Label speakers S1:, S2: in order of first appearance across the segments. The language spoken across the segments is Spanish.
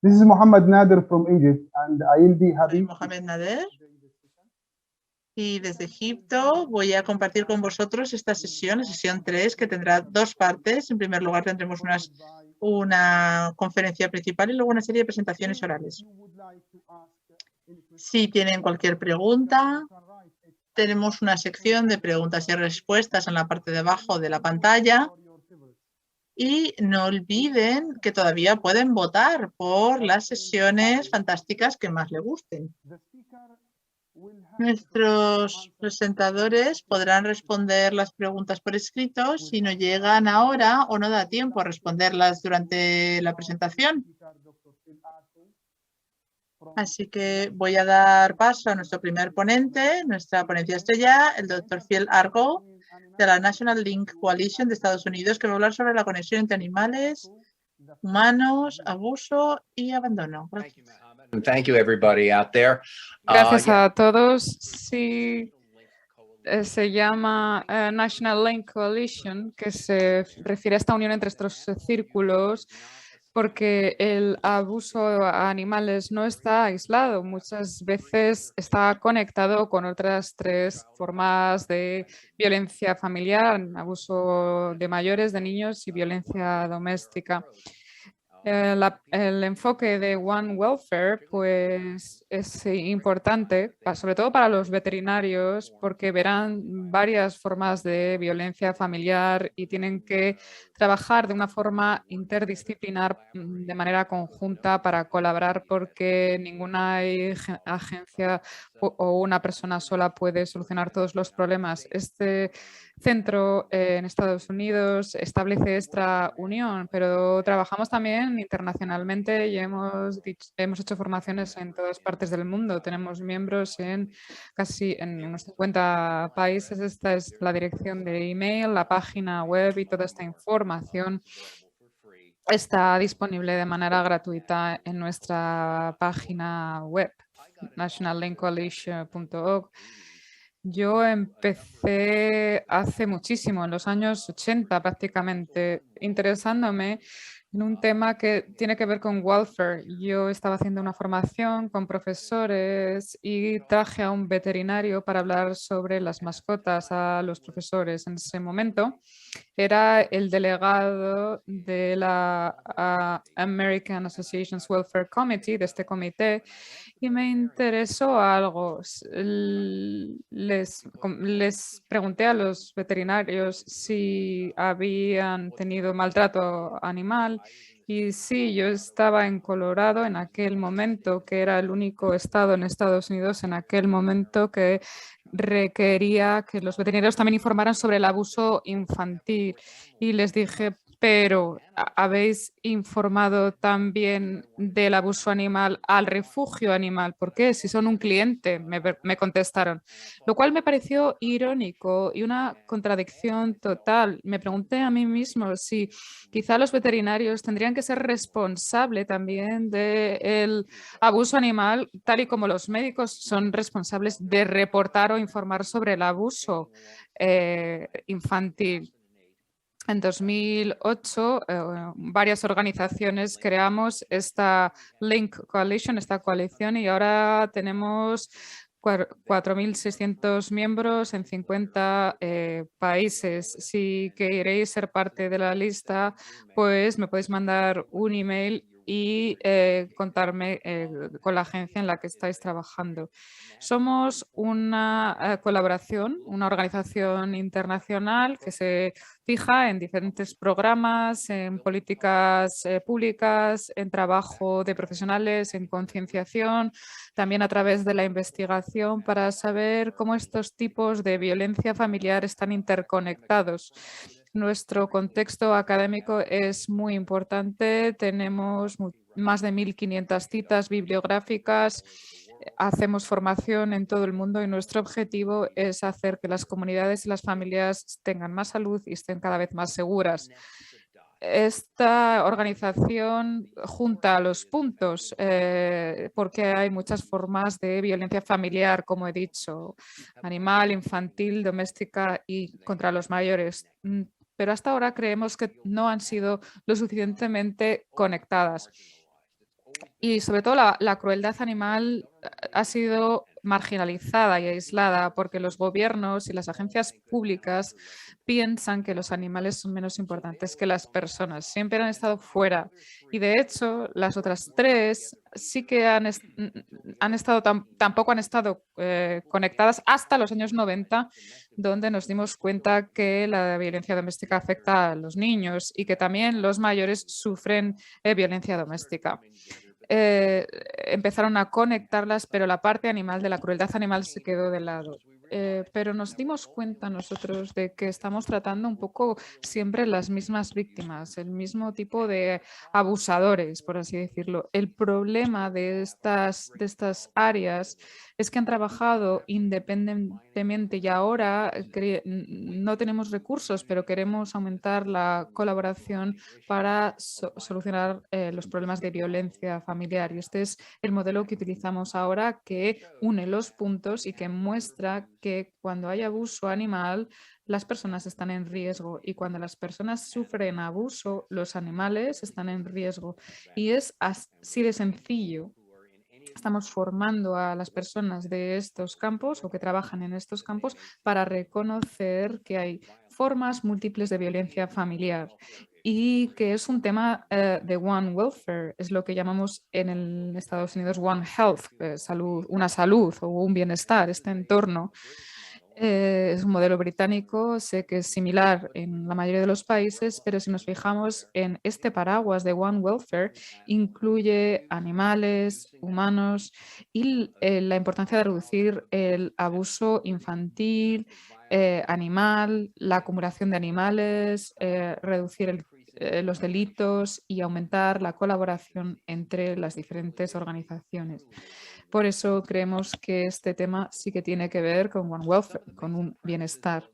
S1: This is Mohammed Nader from Egypt, and I will be
S2: Soy
S1: happy.
S2: Mohamed Nader y desde Egipto voy a compartir con vosotros esta sesión, la sesión 3, que tendrá dos partes. En primer lugar tendremos una conferencia principal y luego una serie de presentaciones orales. Si tienen cualquier pregunta, tenemos una sección de preguntas y respuestas en la parte de abajo de la pantalla. Y no olviden que todavía pueden votar por las sesiones fantásticas que más les gusten. Nuestros presentadores podrán responder las preguntas por escrito si no llegan ahora o no da tiempo a responderlas durante la presentación. Así que voy a dar paso a nuestro primer ponente, nuestra ponencia estrella, el Dr. Phil Argo, de la National Link Coalition de Estados Unidos, que va a hablar sobre la conexión entre animales, humanos, abuso y abandono. Gracias.
S3: Thank you, everybody out there.
S4: Gracias a todos. Sí, se llama National Link Coalition, que se refiere a esta unión entre estos círculos, porque el abuso a animales no está aislado, muchas veces está conectado con otras tres formas de violencia familiar, abuso de mayores, de niños y violencia doméstica. El enfoque de One Welfare pues, es importante, sobre todo para los veterinarios, porque verán varias formas de violencia familiar y tienen que trabajar de una forma interdisciplinar de manera conjunta para colaborar, porque ninguna agencia o una persona sola puede solucionar todos los problemas. Este centro en Estados Unidos establece esta unión, pero trabajamos también internacionalmente y hemos hecho formaciones en todas partes del mundo. Tenemos miembros en unos 50 países. Esta es la dirección de email, la página web, y toda esta información está disponible de manera gratuita en nuestra página web, nationallinkcoalition.org. Yo empecé hace muchísimo, en los años 80 prácticamente, interesándome en un tema que tiene que ver con welfare. Yo estaba haciendo una formación con profesores y traje a un veterinario para hablar sobre las mascotas a los profesores. En ese momento era el delegado de la American Association's Welfare Committee, de este comité, y me interesó algo. Les pregunté a los veterinarios si habían tenido maltrato animal, y sí, yo estaba en Colorado en aquel momento, que era el único estado en Estados Unidos en aquel momento que requería que los veterinarios también informaran sobre el abuso infantil, y les dije, pero ¿habéis informado también del abuso animal al refugio animal? ¿Por qué? Si son un cliente, me contestaron, lo cual me pareció irónico y una contradicción total. Me pregunté a mí mismo si quizá los veterinarios tendrían que ser responsables también del abuso animal, tal y como los médicos son responsables de reportar o informar sobre el abuso infantil. En 2008, varias organizaciones creamos esta Link Coalition, esta coalición, y ahora tenemos 4.600 miembros en 50 países. Si queréis ser parte de la lista, pues me podéis mandar un email y contarme con la agencia en la que estáis trabajando. Somos una colaboración, una organización internacional que se fija en diferentes programas, en políticas públicas, en trabajo de profesionales, en concienciación, también a través de la investigación para saber cómo estos tipos de violencia familiar están interconectados. Nuestro contexto académico es muy importante. Tenemos más de 1.500 citas bibliográficas. Hacemos formación en todo el mundo y nuestro objetivo es hacer que las comunidades y las familias tengan más salud y estén cada vez más seguras. Esta organización junta los puntos porque hay muchas formas de violencia familiar, como he dicho, animal, infantil, doméstica y contra los mayores. Pero hasta ahora creemos que no han sido lo suficientemente conectadas. Y sobre todo la crueldad animal ha sido marginalizada y aislada porque los gobiernos y las agencias públicas piensan que los animales son menos importantes que las personas. Siempre han estado fuera. Y de hecho, las otras tres sí que han estado tampoco han estado conectadas hasta los años 90, donde nos dimos cuenta que la violencia doméstica afecta a los niños y que también los mayores sufren violencia doméstica. Empezaron a conectarlas, pero la parte animal de la crueldad animal se quedó de lado. Pero nos dimos cuenta nosotros de que estamos tratando un poco siempre las mismas víctimas, el mismo tipo de abusadores, por así decirlo. El problema de estas áreas es que han trabajado independientemente y ahora no tenemos recursos, pero queremos aumentar la colaboración para solucionar los problemas de violencia familiar. Y este es el modelo que utilizamos ahora, que une los puntos y que muestra que cuando hay abuso animal, las personas están en riesgo y cuando las personas sufren abuso, los animales están en riesgo. Y es así de sencillo. Estamos formando a las personas de estos campos o que trabajan en estos campos para reconocer que hay formas múltiples de violencia familiar y que es un tema de One Welfare, es lo que llamamos en Estados Unidos One Health, salud, una salud o un bienestar, este entorno. Es un modelo británico, sé que es similar en la mayoría de los países, pero si nos fijamos en este paraguas de One Welfare, incluye animales, humanos y la importancia de reducir el abuso infantil, animal, la acumulación de animales, reducir los delitos y aumentar la colaboración entre las diferentes organizaciones. Por eso creemos que este tema sí que tiene que ver con One Welfare, con un bienestar.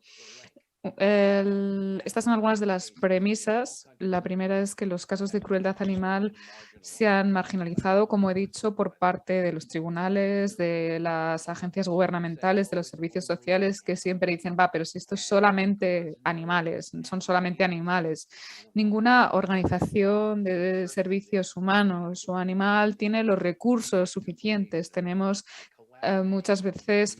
S4: Estas son algunas de las premisas. La primera es que los casos de crueldad animal se han marginalizado, como he dicho, por parte de los tribunales, de las agencias gubernamentales, de los servicios sociales, que siempre dicen, va, pero si esto es solamente animales, son solamente animales. Ninguna organización de servicios humanos o animal tiene los recursos suficientes. Tenemos muchas veces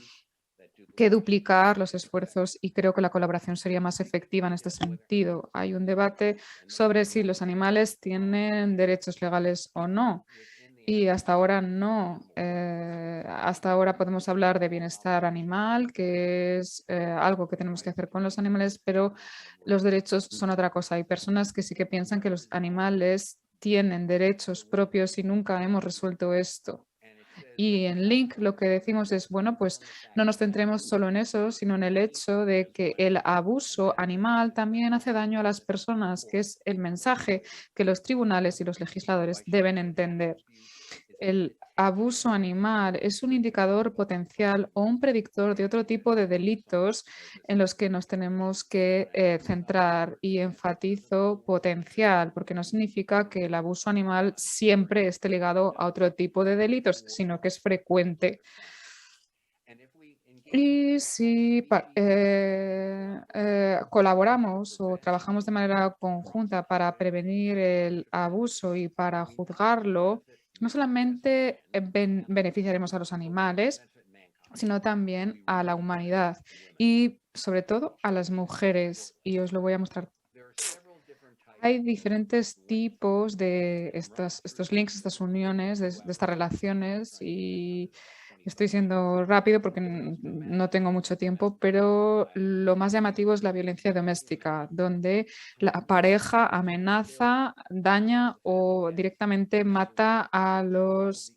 S4: que duplicar los esfuerzos y creo que la colaboración sería más efectiva en este sentido. Hay un debate sobre si los animales tienen derechos legales o no y hasta ahora no. Hasta ahora podemos hablar de bienestar animal, que es algo que tenemos que hacer con los animales, pero los derechos son otra cosa. Hay personas que sí que piensan que los animales tienen derechos propios y nunca hemos resuelto esto. Y en Link lo que decimos es, bueno, pues no nos centremos solo en eso, sino en el hecho de que el abuso animal también hace daño a las personas, que es el mensaje que los tribunales y los legisladores deben entender. El abuso animal es un indicador potencial o un predictor de otro tipo de delitos en los que nos tenemos que centrar, y enfatizo potencial porque no significa que el abuso animal siempre esté ligado a otro tipo de delitos, sino que es frecuente. Y si colaboramos o trabajamos de manera conjunta para prevenir el abuso y para juzgarlo, no solamente beneficiaremos a los animales, sino también a la humanidad y sobre todo a las mujeres. Y os lo voy a mostrar. Hay diferentes tipos de estos links, estas uniones, de estas relaciones, y estoy siendo rápido porque no tengo mucho tiempo, pero lo más llamativo es la violencia doméstica, donde la pareja amenaza, daña o directamente mata a los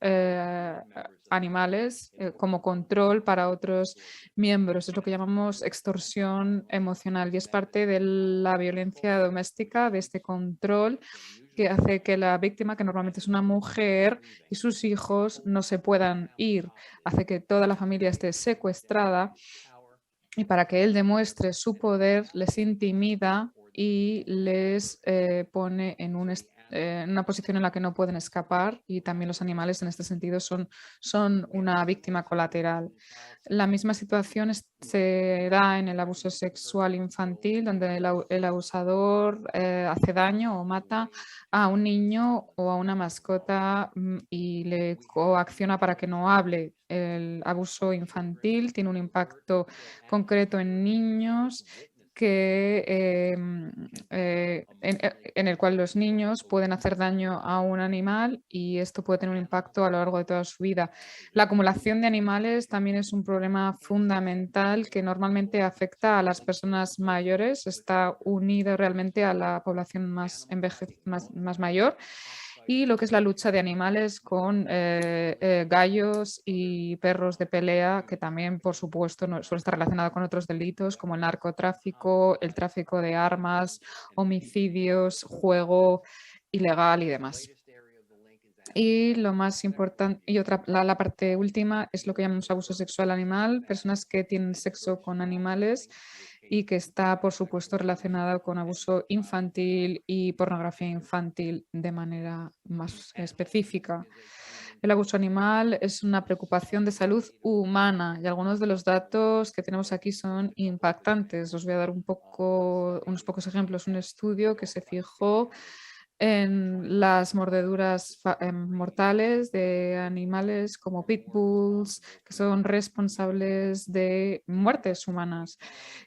S4: animales como control para otros miembros. Es lo que llamamos extorsión emocional y es parte de la violencia doméstica, de este control que hace que la víctima, que normalmente es una mujer, y sus hijos no se puedan ir, hace que toda la familia esté secuestrada y para que él demuestre su poder les intimida y les pone en un en una posición en la que no pueden escapar y también los animales en este sentido son una víctima colateral. La misma situación se da en el abuso sexual infantil, donde el abusador hace daño o mata a un niño o a una mascota y le coacciona para que no hable. El abuso infantil tiene un impacto concreto en niños en el cual los niños pueden hacer daño a un animal y esto puede tener un impacto a lo largo de toda su vida. La acumulación de animales también es un problema fundamental que normalmente afecta a las personas mayores, está unido realmente a la población más mayor. Y lo que es la lucha de animales con gallos y perros de pelea, que también, por supuesto, suele estar relacionado con otros delitos como el narcotráfico, el tráfico de armas, homicidios, juego ilegal y demás. Y lo más importante, y la parte última es lo que llamamos abuso sexual animal, personas que tienen sexo con animales y que está, por supuesto, relacionado con abuso infantil y pornografía infantil de manera más específica. El abuso animal es una preocupación de salud humana y algunos de los datos que tenemos aquí son impactantes. Os voy a dar unos pocos ejemplos. Un estudio que se fijó en las mordeduras mortales de animales como pitbulls, que son responsables de muertes humanas.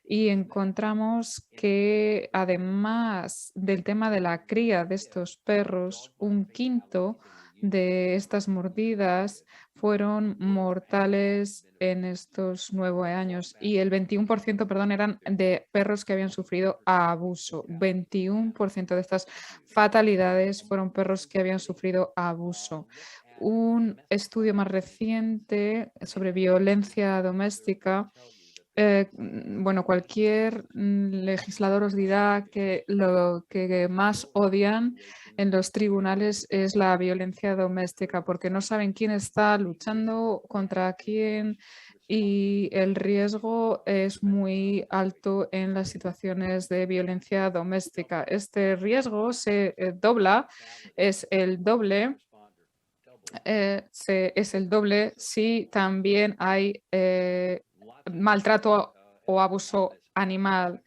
S4: Y encontramos que además del tema de la cría de estos perros, un quinto de estas mordidas fueron mortales en estos 9 años y el 21%, perdón, eran de perros que habían sufrido abuso. 21% de estas fatalidades fueron perros que habían sufrido abuso. Un estudio más reciente sobre violencia doméstica, bueno, cualquier legislador os dirá que lo que más odian en los tribunales es la violencia doméstica, porque no saben quién está luchando contra quién y el riesgo es muy alto en las situaciones de violencia doméstica. Este riesgo se dobla, es el doble. Es el doble si también hay maltrato o abuso animal.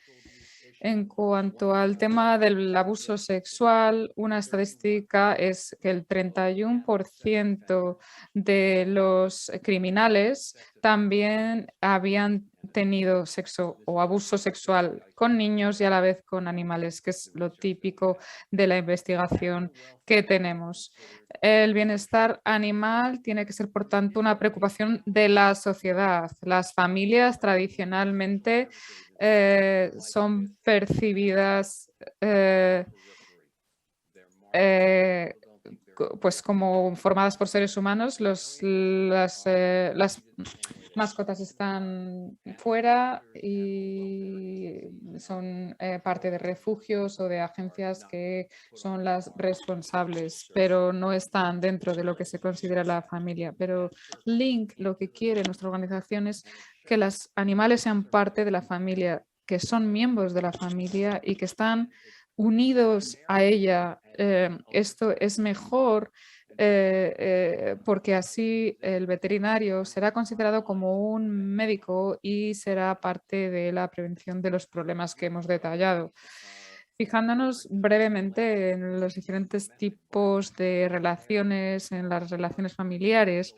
S4: En cuanto al tema del abuso sexual, una estadística es que el 31% de los criminales también habían tenido sexo o abuso sexual con niños y a la vez con animales, que es lo típico de la investigación que tenemos. El bienestar animal tiene que ser, por tanto, una preocupación de la sociedad. Las familias tradicionalmente son percibidas pues como formadas por seres humanos. Las mascotas están fuera y son parte de refugios o de agencias que son las responsables, pero no están dentro de lo que se considera la familia. Pero Link lo que quiere nuestra organización es que los animales sean parte de la familia, que son miembros de la familia y que están unidos a ella. Esto es mejor porque así el veterinario será considerado como un médico y será parte de la prevención de los problemas que hemos detallado. Fijándonos brevemente en los diferentes tipos de relaciones, en las relaciones familiares,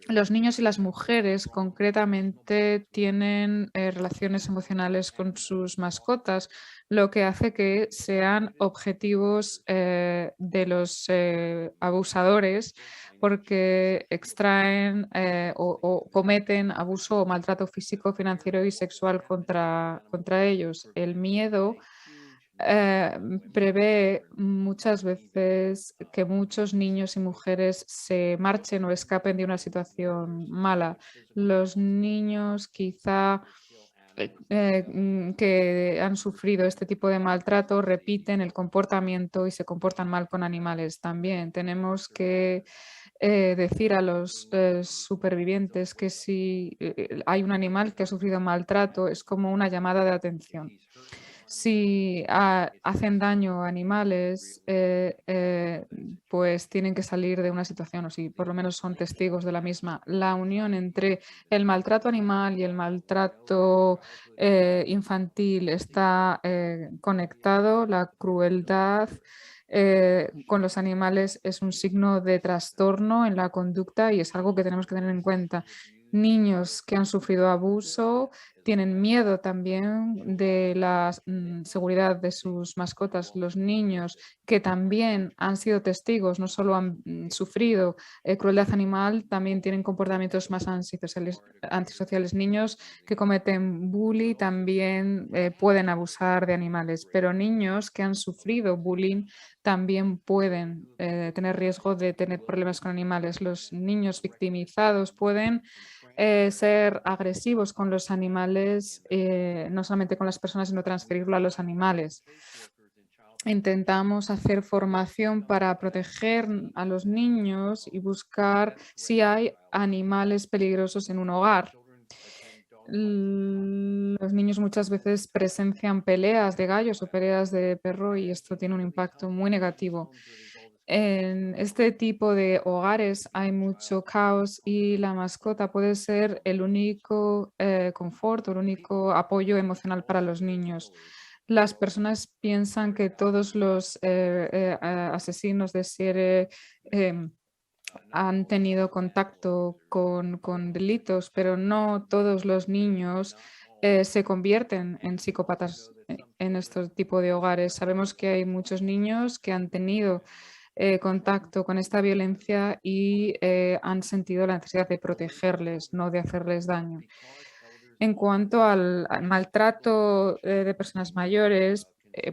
S4: los niños y las mujeres concretamente tienen relaciones emocionales con sus mascotas, lo que hace que sean objetivos de los abusadores porque extraen o cometen abuso o maltrato físico, financiero y sexual contra ellos. El miedo prevé muchas veces que muchos niños y mujeres se marchen o escapen de una situación mala. Los niños quizá que han sufrido este tipo de maltrato repiten el comportamiento y se comportan mal con animales también. Tenemos que decir a los supervivientes que si hay un animal que ha sufrido maltrato es como una llamada de atención. Si hacen daño a animales, pues tienen que salir de una situación, o si por lo menos son testigos de la misma. La unión entre el maltrato animal y el maltrato infantil está conectado. La crueldad con los animales es un signo de trastorno en la conducta y es algo que tenemos que tener en cuenta. Niños que han sufrido abuso tienen miedo también de la seguridad de sus mascotas. Los niños que también han sido testigos, no solo han sufrido crueldad animal, también tienen comportamientos más antisociales. Niños que cometen bullying también pueden abusar de animales, pero niños que han sufrido bullying también pueden tener riesgo de tener problemas con animales. Los niños victimizados pueden ser agresivos con los animales, no solamente con las personas, sino transferirlo a los animales. Intentamos hacer formación para proteger a los niños y buscar si hay animales peligrosos en un hogar. Los niños muchas veces presencian peleas de gallos o peleas de perro y esto tiene un impacto muy negativo. En este tipo de hogares hay mucho caos y la mascota puede ser el único confort, el único apoyo emocional para los niños. Las personas piensan que todos los asesinos de serie han tenido contacto con delitos, pero no todos los niños se convierten en psicópatas en este tipo de hogares. Sabemos que hay muchos niños que han tenido contacto con esta violencia y han sentido la necesidad de protegerles, no de hacerles daño. En cuanto al maltrato de personas mayores,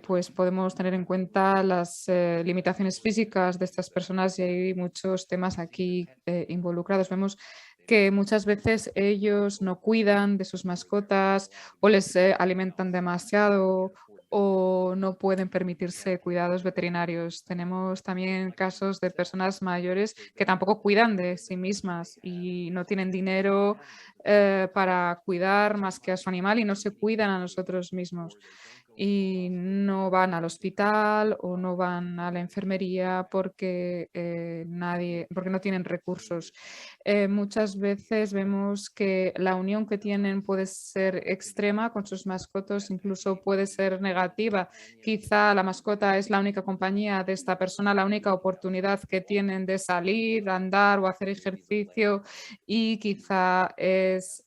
S4: pues podemos tener en cuenta las limitaciones físicas de estas personas y hay muchos temas aquí involucrados. Vemos que muchas veces ellos no cuidan de sus mascotas o les alimentan demasiado o no pueden permitirse cuidados veterinarios. Tenemos también casos de personas mayores que tampoco cuidan de sí mismas y no tienen dinero para cuidar más que a su animal y no se cuidan a nosotros mismos. Y no van al hospital o no van a la enfermería porque porque no tienen recursos. Muchas veces vemos que la unión que tienen puede ser extrema con sus mascotas, incluso puede ser negativa. Quizá la mascota es la única compañía de esta persona, la única oportunidad que tienen de salir, andar o hacer ejercicio y quizá es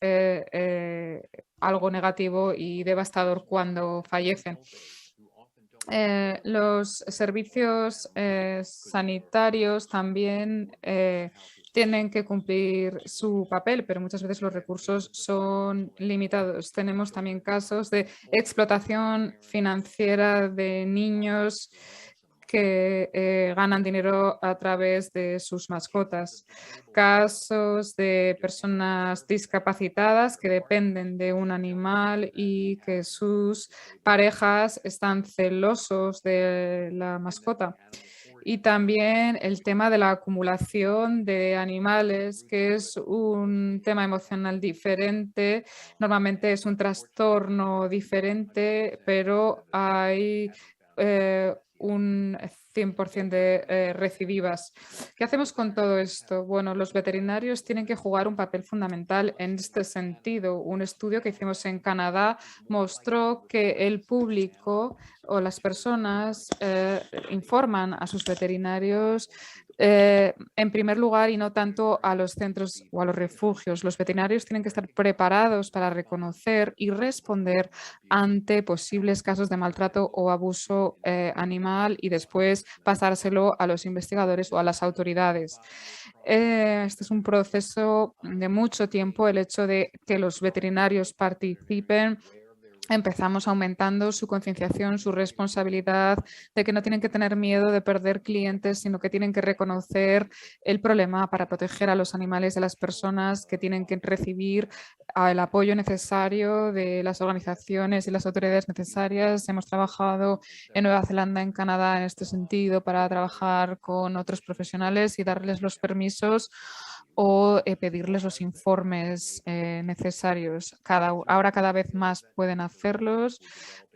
S4: algo negativo y devastador cuando fallecen. Los servicios sanitarios también tienen que cumplir su papel, pero muchas veces los recursos son limitados. Tenemos también casos de explotación financiera de niños que ganan dinero a través de sus mascotas. Casos de personas discapacitadas que dependen de un animal y que sus parejas están celosos de la mascota. Y también el tema de la acumulación de animales, que es un tema emocional diferente. Normalmente es un trastorno diferente, pero hay un 100% de recidivas. ¿Qué hacemos con todo esto? Bueno, los veterinarios tienen que jugar un papel fundamental en este sentido. Un estudio que hicimos en Canadá mostró que el público o las personas informan a sus veterinarios en primer lugar y no tanto a los centros o a los refugios. Los veterinarios tienen que estar preparados para reconocer y responder ante posibles casos de maltrato o abuso animal y después pasárselo a los investigadores o a las autoridades. Este es un proceso de mucho tiempo, el hecho de que los veterinarios participen. Empezamos aumentando su concienciación, su responsabilidad, de que no tienen que tener miedo de perder clientes, sino que tienen que reconocer el problema para proteger a los animales de las personas, que tienen que recibir el apoyo necesario de las organizaciones y las autoridades necesarias. Hemos trabajado en Nueva Zelanda, en Canadá, en este sentido, para trabajar con otros profesionales y darles los permisos o pedirles los informes necesarios. Ahora cada vez más pueden hacerlos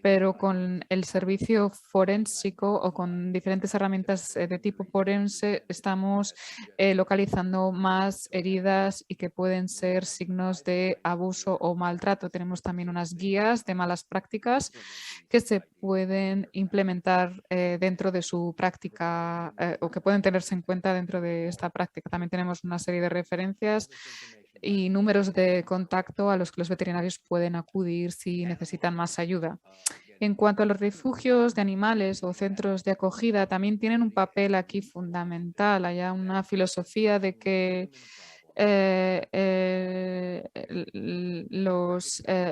S4: pero con el servicio forénsico o con diferentes herramientas de tipo forense estamos localizando más heridas y que pueden ser signos de abuso o maltrato. Tenemos también unas guías de malas prácticas que se pueden implementar dentro de su práctica o que pueden tenerse en cuenta dentro de esta práctica. También tenemos una serie de referencias y números de contacto a los que los veterinarios pueden acudir si necesitan más ayuda. En cuanto a los refugios de animales o centros de acogida, también tienen un papel aquí fundamental. Hay una filosofía de que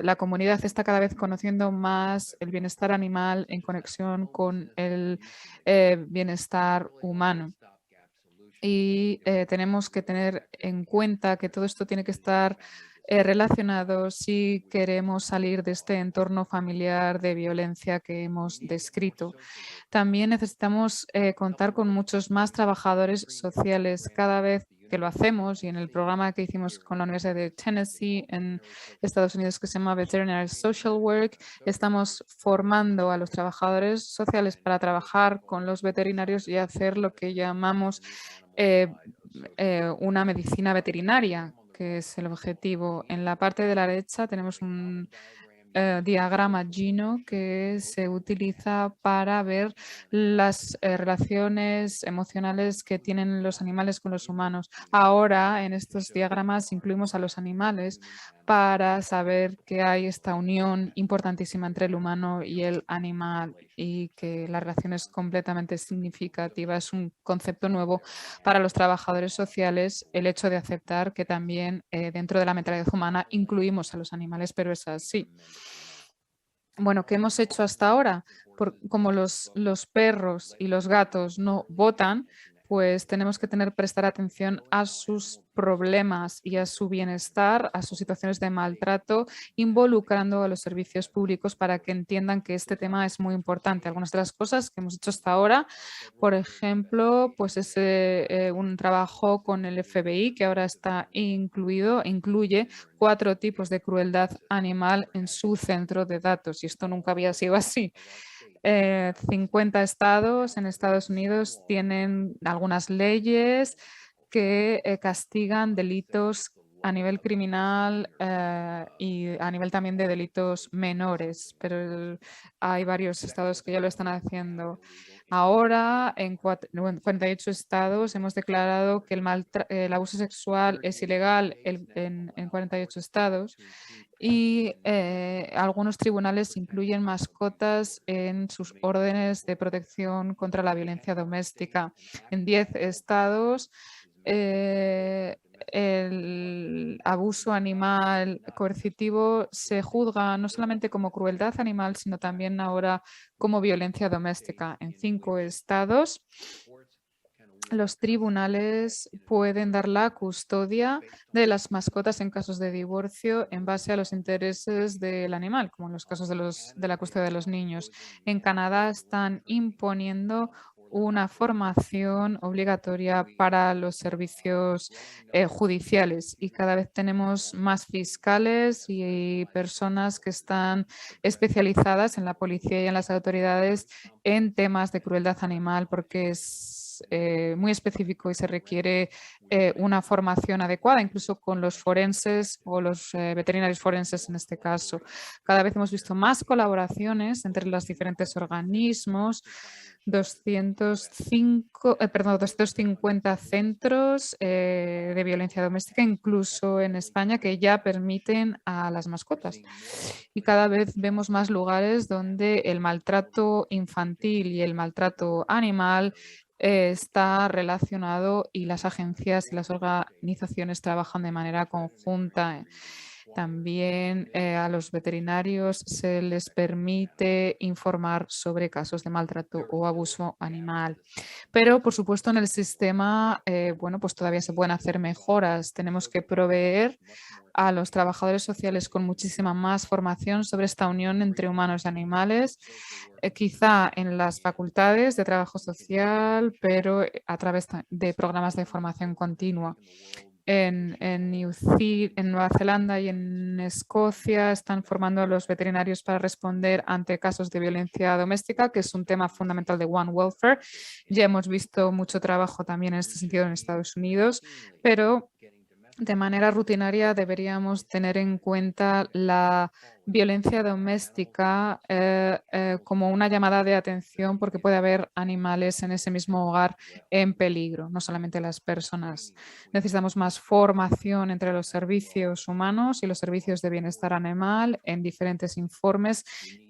S4: la comunidad está cada vez conociendo más el bienestar animal en conexión con el bienestar humano. Y tenemos que tener en cuenta que todo esto tiene que estar relacionado si queremos salir de este entorno familiar de violencia que hemos descrito. También necesitamos contar con muchos más trabajadores sociales cada vez que lo hacemos, y en el programa que hicimos con la Universidad de Tennessee en Estados Unidos que se llama Veterinary Social Work, estamos formando a los trabajadores sociales para trabajar con los veterinarios y hacer lo que llamamos una medicina veterinaria, que es el objetivo. En la parte de la derecha tenemos un diagrama Gino que se utiliza para ver las relaciones emocionales que tienen los animales con los humanos. Ahora en estos diagramas incluimos a los animales para saber que hay esta unión importantísima entre el humano y el animal y que la relación es completamente significativa. Es un concepto nuevo para los trabajadores sociales el hecho de aceptar que también dentro de la mentalidad humana incluimos a los animales, pero es así. Bueno, ¿qué hemos hecho hasta ahora? Como los perros y los gatos no votan, pues tenemos que prestar atención a sus problemas y a su bienestar, a sus situaciones de maltrato, involucrando a los servicios públicos para que entiendan que este tema es muy importante. Algunas de las cosas que hemos hecho hasta ahora, por ejemplo, pues es un trabajo con el FBI que ahora está incluye 4 tipos de crueldad animal en su centro de datos, y esto nunca había sido así. 50 estados en Estados Unidos tienen algunas leyes que castigan delitos a nivel criminal y a nivel también de delitos menores, pero hay varios estados que ya lo están haciendo. Ahora, en 48 estados hemos declarado que el abuso sexual es ilegal en 48 estados. Y algunos tribunales incluyen mascotas en sus órdenes de protección contra la violencia doméstica. En 10 estados, el abuso animal coercitivo se juzga no solamente como crueldad animal, sino también ahora como violencia doméstica. En 5 estados, los tribunales pueden dar la custodia de las mascotas en casos de divorcio en base a los intereses del animal, como en los casos de la custodia de los niños. En Canadá están imponiendo una formación obligatoria para los servicios judiciales, y cada vez tenemos más fiscales y personas que están especializadas en la policía y en las autoridades en temas de crueldad animal, porque es muy específico y se requiere una formación adecuada, incluso con los forenses o los veterinarios forenses en este caso. Cada vez hemos visto más colaboraciones entre los diferentes organismos, 250 centros de violencia doméstica, incluso en España, que ya permiten a las mascotas. Y cada vez vemos más lugares donde el maltrato infantil y el maltrato animal está relacionado, y las agencias y las organizaciones trabajan de manera conjunta. También a los veterinarios se les permite informar sobre casos de maltrato o abuso animal. Pero, por supuesto, en el sistema, bueno, pues todavía se pueden hacer mejoras. Tenemos que proveer a los trabajadores sociales con muchísima más formación sobre esta unión entre humanos y animales, quizá en las facultades de trabajo social, pero a través de programas de formación continua. en Nueva Zelanda y en Escocia están formando a los veterinarios para responder ante casos de violencia doméstica, que es un tema fundamental de One Welfare. Ya hemos visto mucho trabajo también en este sentido en Estados Unidos, pero de manera rutinaria deberíamos tener en cuenta la violencia doméstica como una llamada de atención, porque puede haber animales en ese mismo hogar en peligro, no solamente las personas. Necesitamos más formación entre los servicios humanos y los servicios de bienestar animal en diferentes informes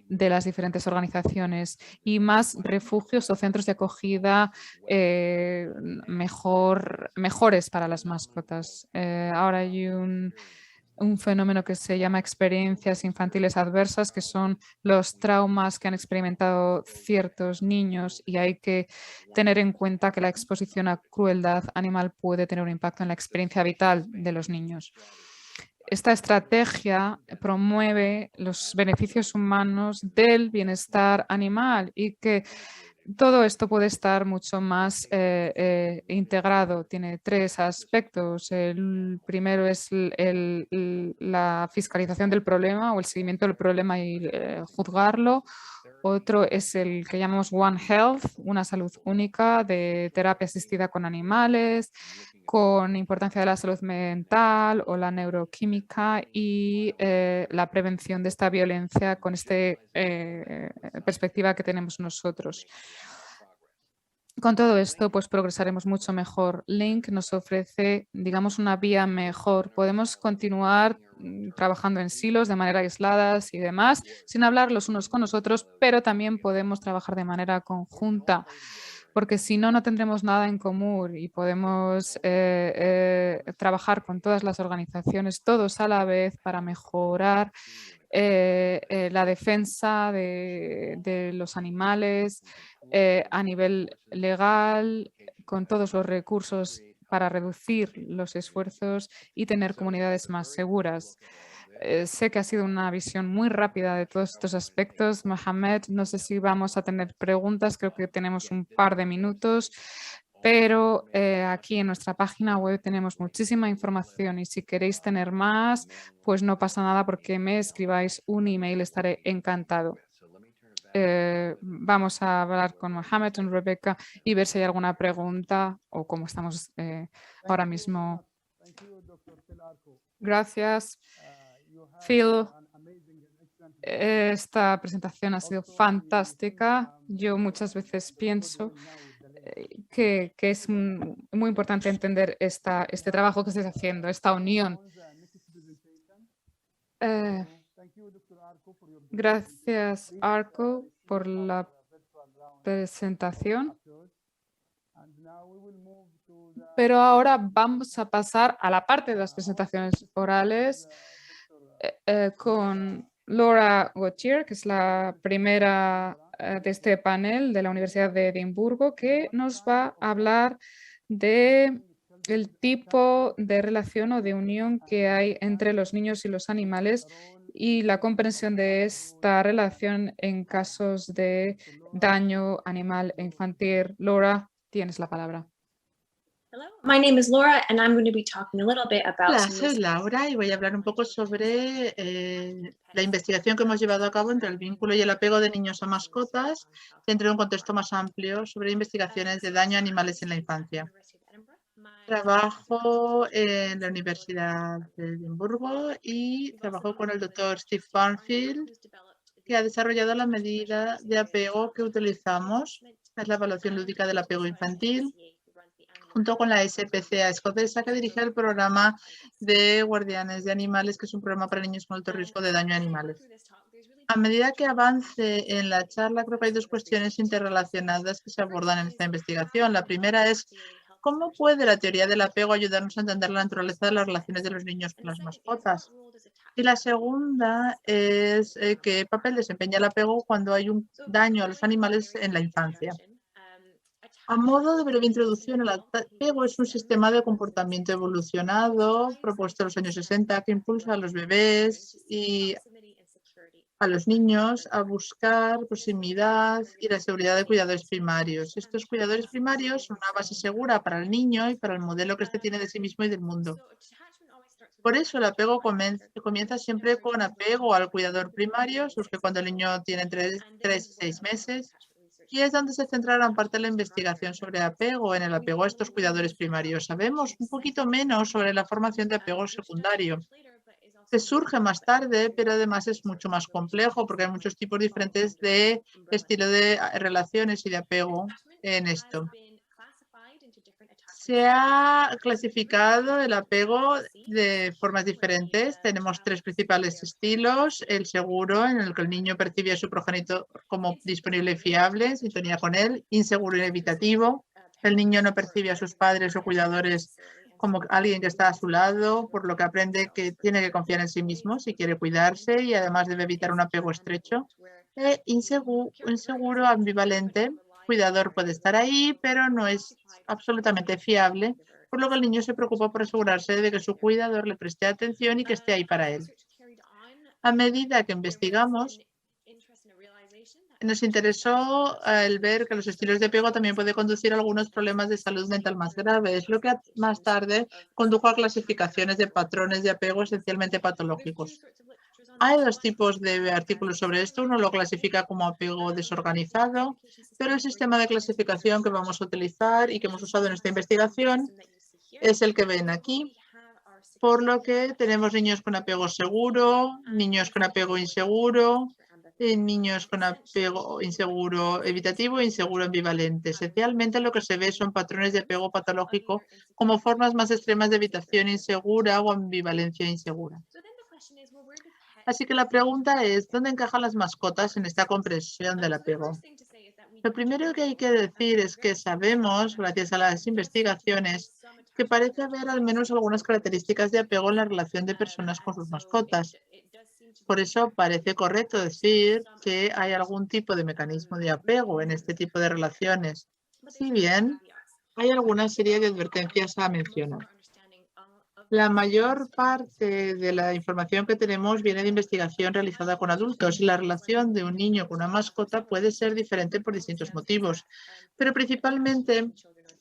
S4: de las diferentes organizaciones y más refugios o centros de acogida mejores para las mascotas. Ahora hay un fenómeno que se llama experiencias infantiles adversas, que son los traumas que han experimentado ciertos niños, y hay que tener en cuenta que la exposición a crueldad animal puede tener un impacto en la experiencia vital de los niños. Esta estrategia promueve los beneficios humanos del bienestar animal y que todo esto puede estar mucho más integrado. Tiene 3 aspectos. El primero es la fiscalización del problema o el seguimiento del problema y juzgarlo. Otro es el que llamamos One Health, una salud única de terapia asistida con animales, con importancia de la salud mental o la neuroquímica y la prevención de esta violencia con esta perspectiva que tenemos nosotros. Con todo esto, pues progresaremos mucho mejor. Link nos ofrece, digamos, una vía mejor. Podemos continuar trabajando en silos de manera aisladas y demás, sin hablar los unos con los otros, pero también podemos trabajar de manera conjunta, porque si no, no tendremos nada en común y podemos trabajar con todas las organizaciones, todos a la vez, para mejorar la defensa de los animales a nivel legal, con todos los recursos para reducir los esfuerzos y tener comunidades más seguras. Sé que ha sido una visión muy rápida de todos estos aspectos. Mohamed, no sé si vamos a tener preguntas, creo que tenemos un par de minutos, pero aquí en nuestra página web tenemos muchísima información y si queréis tener más, pues no pasa nada porque me escribáis un email, estaré encantado. Vamos a hablar con Mohamed, con Rebecca y ver si hay alguna pregunta o cómo estamos ahora mismo. Gracias, Phil. Esta presentación ha sido fantástica. Yo muchas veces pienso que es muy importante entender este trabajo que estáis haciendo, esta unión. Gracias, Arco, por la presentación. Pero ahora vamos a pasar a la parte de las presentaciones orales con Laura Gauthier, que es la primera de este panel de la Universidad de Edimburgo, que nos va a hablar de el tipo de relación o de unión que hay entre los niños y los animales y la comprensión de esta relación en casos de daño animal e infantil. Laura, tienes la palabra.
S5: Hello, my name is Laura and I'm going to be talking a little bit about
S2: Hola, soy Laura y voy a hablar un poco sobre la investigación que hemos llevado a cabo entre el vínculo y el apego de niños a mascotas dentro de un contexto más amplio sobre investigaciones de daño a animales en la infancia. Trabajo en la Universidad de Edimburgo y trabajo con el doctor Steve Barnfield, que ha desarrollado la medida de apego que utilizamos, es la evaluación lúdica del apego infantil, junto con la SPCA escocesa, que dirige el programa de guardianes de animales, que es un programa para niños con alto riesgo de daño a animales. A medida que avance en la charla, creo que hay 2 cuestiones interrelacionadas que se abordan en esta investigación. La primera es, ¿cómo puede la teoría del apego ayudarnos a entender la naturaleza de las relaciones de los niños con las mascotas? Y la segunda es qué papel desempeña el apego cuando hay un daño a los animales en la infancia. A modo de breve introducción, el apego es un sistema de comportamiento evolucionado propuesto en los años 60 que impulsa a los bebés y a los niños a buscar proximidad y la seguridad de cuidadores primarios. Estos cuidadores primarios son una base segura para el niño y para el modelo que éste tiene de sí mismo y del mundo. Por eso el apego comienza siempre con apego al cuidador primario, surge cuando el niño tiene entre 3 y 6 meses, y es donde se centra gran parte de la investigación sobre apego, en el apego a estos cuidadores primarios. Sabemos un poquito menos sobre la formación de apego secundario, que surge más tarde, pero además es mucho más complejo porque hay muchos tipos diferentes de estilo de relaciones y de apego en esto. Se ha clasificado el apego de formas diferentes. Tenemos 3 principales estilos. El seguro, en el que el niño percibe a su progenitor como disponible y fiable, en sintonía con él. Inseguro y evitativo. El niño no percibe a sus padres o cuidadores como alguien que está a su lado, por lo que aprende que tiene que confiar en sí mismo si quiere cuidarse y además debe evitar un apego estrecho. Inseguro, ambivalente. Cuidador puede estar ahí, pero no es absolutamente fiable, por lo que el niño se preocupa por asegurarse de que su cuidador le preste atención y que esté ahí para él. A medida que investigamos, nos interesó el ver que los estilos de apego también pueden conducir a algunos problemas de salud mental más graves, lo que más tarde condujo a clasificaciones de patrones de apego esencialmente patológicos. Hay 2 tipos de artículos sobre esto. Uno lo clasifica como apego desorganizado, pero el sistema de clasificación que vamos a utilizar y que hemos usado en esta investigación es el que ven aquí, por lo que tenemos niños con apego seguro, niños con apego inseguro, niños con apego inseguro evitativo e inseguro ambivalente. Esencialmente lo que se ve son patrones de apego patológico como formas más extremas de evitación insegura o ambivalencia insegura. Así que la pregunta es, ¿dónde encajan las mascotas en esta comprensión del apego? Lo primero que hay que decir es que sabemos, gracias a las investigaciones, que parece haber al menos algunas características de apego en la relación de personas con sus mascotas. Por eso parece correcto decir que hay algún tipo de mecanismo de apego en este tipo de relaciones. Si bien hay alguna serie de advertencias a mencionar. La mayor parte de la información que tenemos viene de investigación realizada con adultos y la relación de un niño con una mascota puede ser diferente por distintos motivos, pero principalmente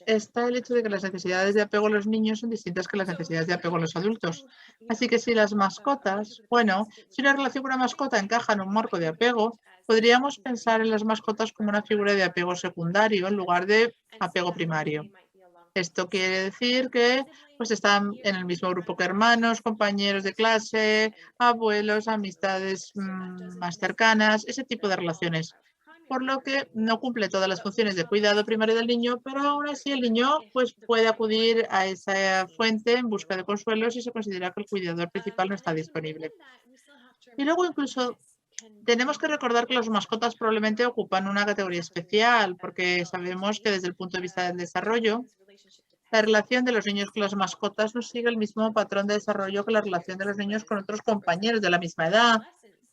S2: está el hecho de que las necesidades de apego a los niños son distintas que las necesidades de apego a los adultos. Así que si las mascotas, si una relación con una mascota encaja en un marco de apego, podríamos pensar en las mascotas como una figura de apego secundario en lugar de apego primario. Esto quiere decir que están en el mismo grupo que hermanos, compañeros de clase, abuelos, amistades más cercanas, ese tipo de relaciones. Por lo que no cumple todas las funciones de cuidado primario del niño, pero aún así el niño puede acudir a esa fuente en busca de consuelo si se considera que el cuidador principal no está disponible. Y luego incluso tenemos que recordar que las mascotas probablemente ocupan una categoría especial, porque sabemos que desde el punto de vista del desarrollo, la relación de los niños con las mascotas no sigue el mismo patrón de desarrollo que la relación de los niños con otros compañeros de la misma edad.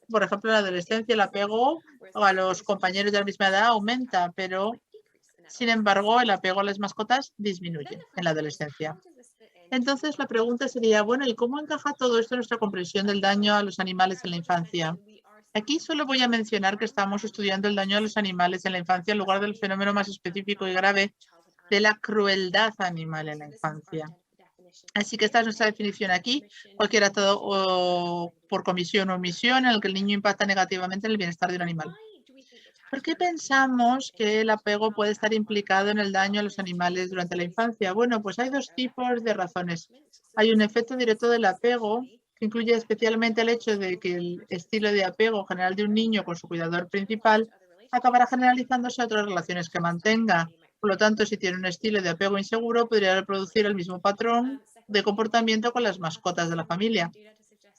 S2: Por ejemplo, en la adolescencia el apego a los compañeros de la misma edad aumenta, pero sin embargo el apego a las mascotas disminuye en la adolescencia. Entonces la pregunta sería, ¿y cómo encaja todo esto en nuestra comprensión del daño a los animales en la infancia? Aquí solo voy a mencionar que estamos estudiando el daño a los animales en la infancia en lugar del fenómeno más específico y grave de la crueldad animal en la infancia. Así que esta es nuestra definición aquí. Cualquier acto o por comisión o omisión en el que el niño impacta negativamente en el bienestar de un animal. ¿Por qué pensamos que el apego puede estar implicado en el daño a los animales durante la infancia? Pues hay 2 tipos de razones. Hay un efecto directo del apego, que incluye especialmente el hecho de que el estilo de apego general de un niño con su cuidador principal acabará generalizándose a otras relaciones que mantenga. Por lo tanto, si tiene un estilo de apego inseguro, podría reproducir el mismo patrón de comportamiento con las mascotas de la familia.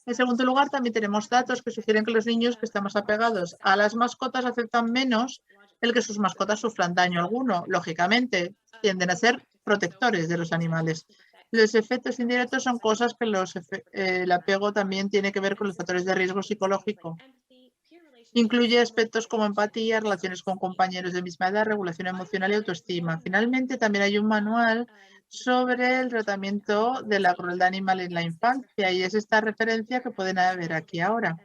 S2: En segundo lugar, también tenemos datos que sugieren que los niños que están más apegados a las mascotas aceptan menos el que sus mascotas sufran daño alguno. Lógicamente, tienden a ser protectores de los animales. Los efectos indirectos son cosas que el apego también tiene que ver con los factores de riesgo psicológico. Incluye aspectos como empatía, relaciones con compañeros de misma edad, regulación emocional y autoestima. Finalmente, también hay un manual sobre el tratamiento de la crueldad animal en la infancia y es esta referencia que pueden ver aquí ahora.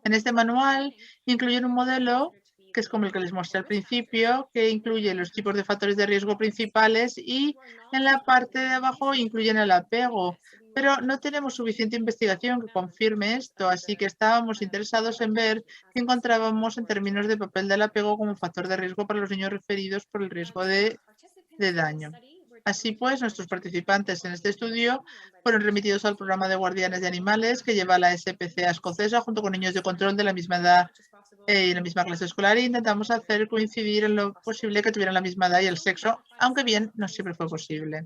S2: En este manual incluyen un modelo que es como el que les mostré al principio, que incluye los tipos de factores de riesgo principales y en la parte de abajo incluyen el apego. Pero no tenemos suficiente investigación que confirme esto, así que estábamos interesados en ver qué encontrábamos en términos de papel del apego como factor de riesgo para los niños referidos por el riesgo de daño. Así pues, nuestros participantes en este estudio fueron remitidos al programa de guardianes de animales que lleva la SPCA escocesa junto con niños de control de la misma edad y la misma clase escolar, e intentamos hacer coincidir en lo posible que tuvieran la misma edad y el sexo, aunque bien, no siempre fue posible.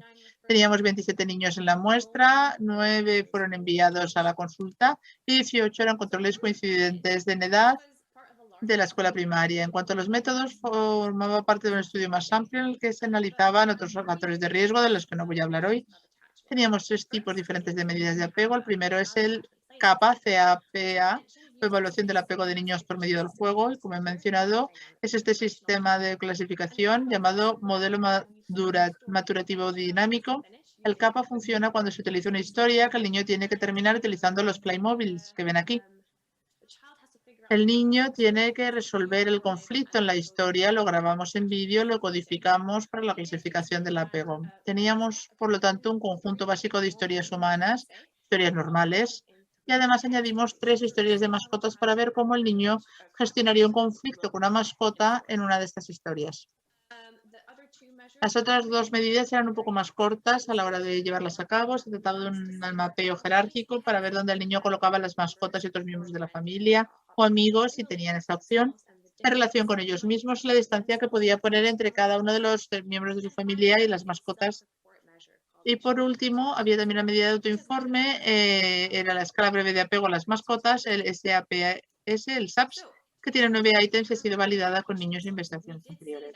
S2: Teníamos 27 niños en la muestra, 9 fueron enviados a la consulta y 18 eran controles coincidentes en edad de la escuela primaria. En cuanto a los métodos, formaba parte de un estudio más amplio en el que se analizaban otros factores de riesgo de los que no voy a hablar hoy. Teníamos 3 tipos diferentes de medidas de apego. El primero es el CAPA, CAPA, o evaluación del apego de niños por medio del juego. Y como he mencionado, es este sistema de clasificación llamado modelo maturativo dinámico. El CAPA funciona cuando se utiliza una historia que el niño tiene que terminar utilizando los Playmobiles que ven aquí. El niño tiene que resolver el conflicto en la historia, lo grabamos en vídeo, lo codificamos para la clasificación del apego. Teníamos, por lo tanto, un conjunto básico de historias humanas, historias normales, y además añadimos 3 historias de mascotas para ver cómo el niño gestionaría un conflicto con una mascota en una de estas historias. Las otras 2 medidas eran un poco más cortas a la hora de llevarlas a cabo. Se trataba de un mapeo jerárquico para ver dónde el niño colocaba las mascotas y otros miembros de la familia o amigos si tenían esa opción, en relación con ellos mismos, la distancia que podía poner entre cada uno de los miembros de su familia y las mascotas. Y por último, había también una medida de autoinforme, era la escala breve de apego a las mascotas, el SAPS, el SAPS, que tiene 9 ítems y ha sido validada con niños de investigaciones anteriores.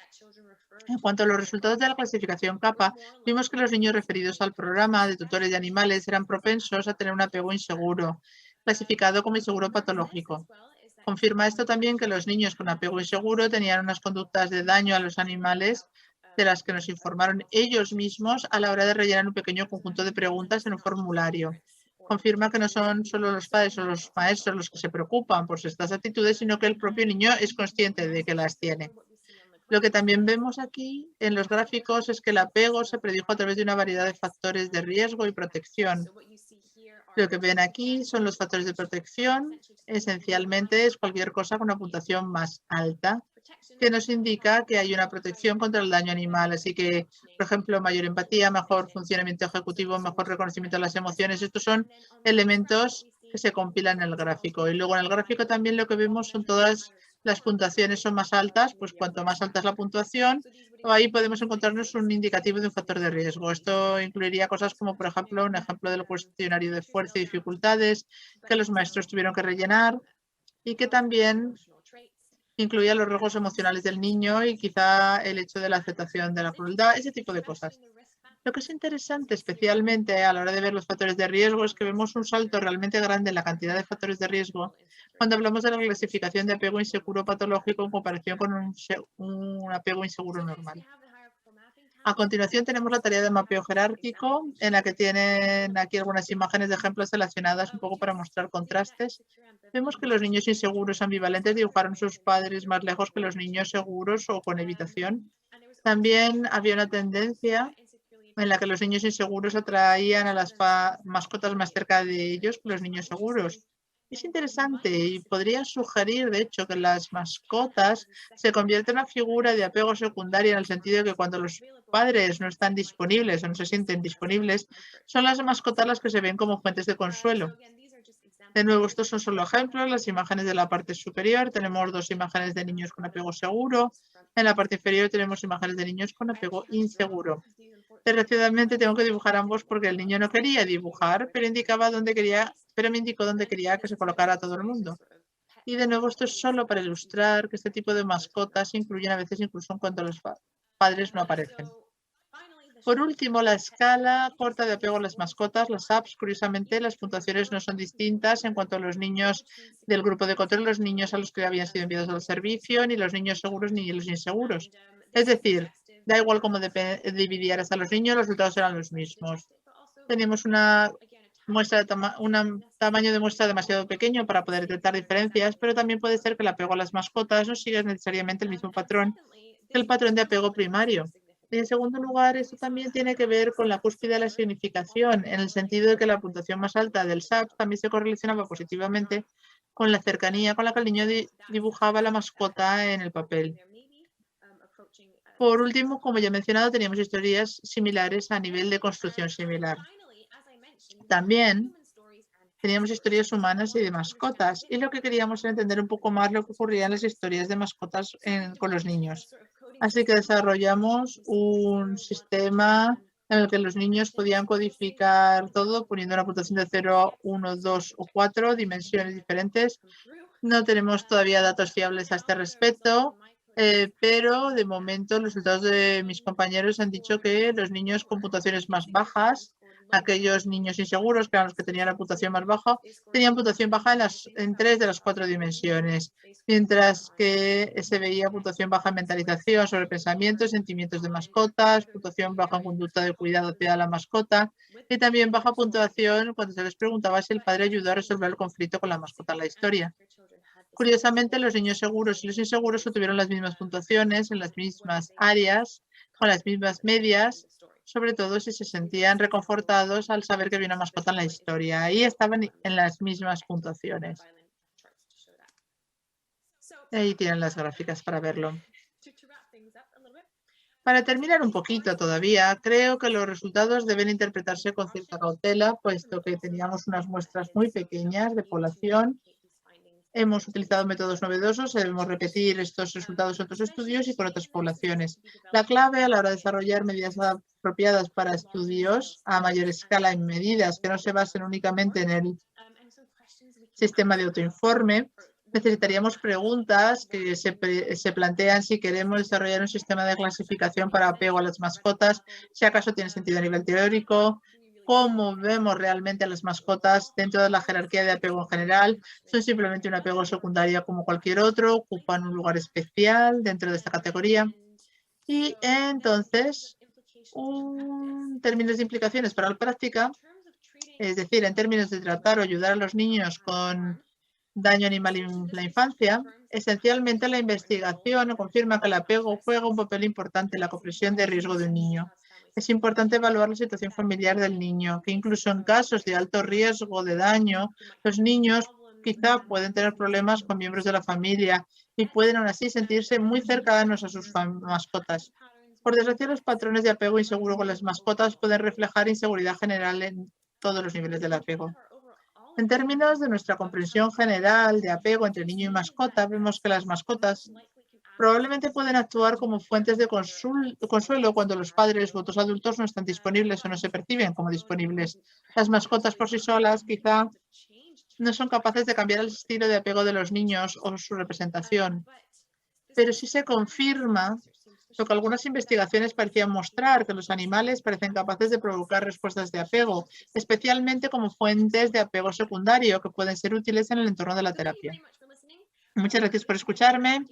S2: En cuanto a los resultados de la clasificación CAPA, vimos que los niños referidos al programa de tutores de animales eran propensos a tener un apego inseguro, clasificado como inseguro patológico. Confirma esto también que los niños con apego inseguro tenían unas conductas de daño a los animales de las que nos informaron ellos mismos a la hora de rellenar un pequeño conjunto de preguntas en un formulario. Confirma que no son solo los padres o los maestros los que se preocupan por estas actitudes, sino que el propio niño es consciente de que las tiene. Lo que también vemos aquí en los gráficos es que el apego se predijo a través de una variedad de factores de riesgo y protección. Lo que ven aquí son los factores de protección. Esencialmente es cualquier cosa con una puntuación más alta, que nos indica que hay una protección contra el daño animal. Así que, por ejemplo, mayor empatía, mejor funcionamiento ejecutivo, mejor reconocimiento de las emociones. Estos son elementos que se compilan en el gráfico. Y luego en el gráfico también lo que vemos son todas las puntuaciones son más altas, pues cuanto más alta es la puntuación, ahí podemos encontrarnos un indicativo de un factor de riesgo. Esto incluiría cosas como, por ejemplo, un ejemplo del cuestionario de fuerza y dificultades que los maestros tuvieron que rellenar y que también incluía los rasgos emocionales del niño y quizá el hecho de la aceptación de la crueldad, ese tipo de cosas. Lo que es interesante, especialmente a la hora de ver los factores de riesgo, es que vemos un salto realmente grande en la cantidad de factores de riesgo cuando hablamos de la clasificación de apego inseguro patológico en comparación con un apego inseguro normal. A continuación tenemos la tarea de mapeo jerárquico, en la que tienen aquí algunas imágenes de ejemplos seleccionadas un poco para mostrar contrastes. Vemos que los niños inseguros ambivalentes dibujaron a sus padres más lejos que los niños seguros o con evitación. También había una tendencia en la que los niños inseguros atraían a las mascotas más cerca de ellos que los niños seguros. Es interesante y podría sugerir, de hecho, que las mascotas se convierten en una figura de apego secundaria en el sentido de que cuando los padres no están disponibles o no se sienten disponibles, son las mascotas las que se ven como fuentes de consuelo. De nuevo, estos son solo ejemplos, las imágenes de la parte superior. Tenemos 2 imágenes de niños con apego seguro. En la parte inferior tenemos imágenes de niños con apego inseguro. Desgraciadamente tengo que dibujar ambos porque el niño no quería dibujar, pero me indicó dónde quería que se colocara todo el mundo. Y de nuevo, esto es solo para ilustrar que este tipo de mascotas se incluyen a veces incluso cuando los padres no aparecen. Por último, la escala corta de apego a las mascotas, las SAPS, curiosamente, las puntuaciones no son distintas en cuanto a los niños del grupo de control, los niños a los que habían sido enviados al servicio, ni los niños seguros ni los inseguros. Es decir, da igual cómo dividieras a los niños, los resultados eran los mismos. Tenemos una tamaño de muestra demasiado pequeño para poder detectar diferencias, pero también puede ser que el apego a las mascotas no siga necesariamente el mismo patrón que el patrón de apego primario. Y en segundo lugar, esto también tiene que ver con la cúspide de la significación, en el sentido de que la puntuación más alta del SAP también se correlacionaba positivamente con la cercanía con la que el niño dibujaba la mascota en el papel. Por último, como ya he mencionado, teníamos historias similares a nivel de construcción similar. También teníamos historias humanas y de mascotas, y lo que queríamos era entender un poco más lo que ocurría en las historias de mascotas con los niños. Así que desarrollamos un sistema en el que los niños podían codificar todo poniendo una puntuación de 0, 1, 2 o 4, dimensiones diferentes. No tenemos todavía datos fiables a este respecto, pero de momento los resultados de mis compañeros han dicho que los niños con puntuaciones más bajas, aquellos niños inseguros, que eran los que tenían la puntuación más baja, tenían puntuación baja en 3 de las 4 dimensiones, mientras que se veía puntuación baja en mentalización sobre pensamientos, sentimientos de mascotas, puntuación baja en conducta de cuidado hacia la mascota y también baja puntuación cuando se les preguntaba si el padre ayudó a resolver el conflicto con la mascota en la historia. Curiosamente, los niños seguros y los inseguros obtuvieron las mismas puntuaciones en las mismas áreas, con las mismas medias, sobre todo si se sentían reconfortados al saber que había una mascota en la historia. Ahí estaban en las mismas puntuaciones. Ahí tienen las gráficas para verlo. Para terminar un poquito todavía, creo que los resultados deben interpretarse con cierta cautela, puesto que teníamos unas muestras muy pequeñas de población. Hemos utilizado métodos novedosos, debemos repetir estos resultados en otros estudios y con otras poblaciones. La clave a la hora de desarrollar medidas apropiadas para estudios a mayor escala en medidas que no se basen únicamente en el sistema de autoinforme, necesitaríamos preguntas que se plantean si queremos desarrollar un sistema de clasificación para apego a las mascotas, si acaso tiene sentido a nivel teórico, cómo vemos realmente a las mascotas dentro de la jerarquía de apego en general, son simplemente un apego secundario como cualquier otro, ocupan un lugar especial dentro de esta categoría. Y entonces, en términos de implicaciones para la práctica, es decir, en términos de tratar o ayudar a los niños con daño animal en la infancia, esencialmente la investigación confirma que el apego juega un papel importante en la comprensión de riesgo de un niño. Es importante evaluar la situación familiar del niño, que incluso en casos de alto riesgo de daño, los niños quizá pueden tener problemas con miembros de la familia y pueden aún así sentirse muy cercanos a sus mascotas. Por desgracia, los patrones de apego inseguro con las mascotas pueden reflejar inseguridad general en todos los niveles del apego. En términos de nuestra comprensión general de apego entre niño y mascota, vemos que las mascotas probablemente pueden actuar como fuentes de consuelo cuando los padres u otros adultos no están disponibles o no se perciben como disponibles. Las mascotas por sí solas quizá no son capaces de cambiar el estilo de apego de los niños o su representación, pero sí se confirma lo que algunas investigaciones parecían mostrar, que los animales parecen capaces de provocar respuestas de apego, especialmente como fuentes de apego secundario que pueden ser útiles en el entorno de la terapia. Muchas gracias por escucharme.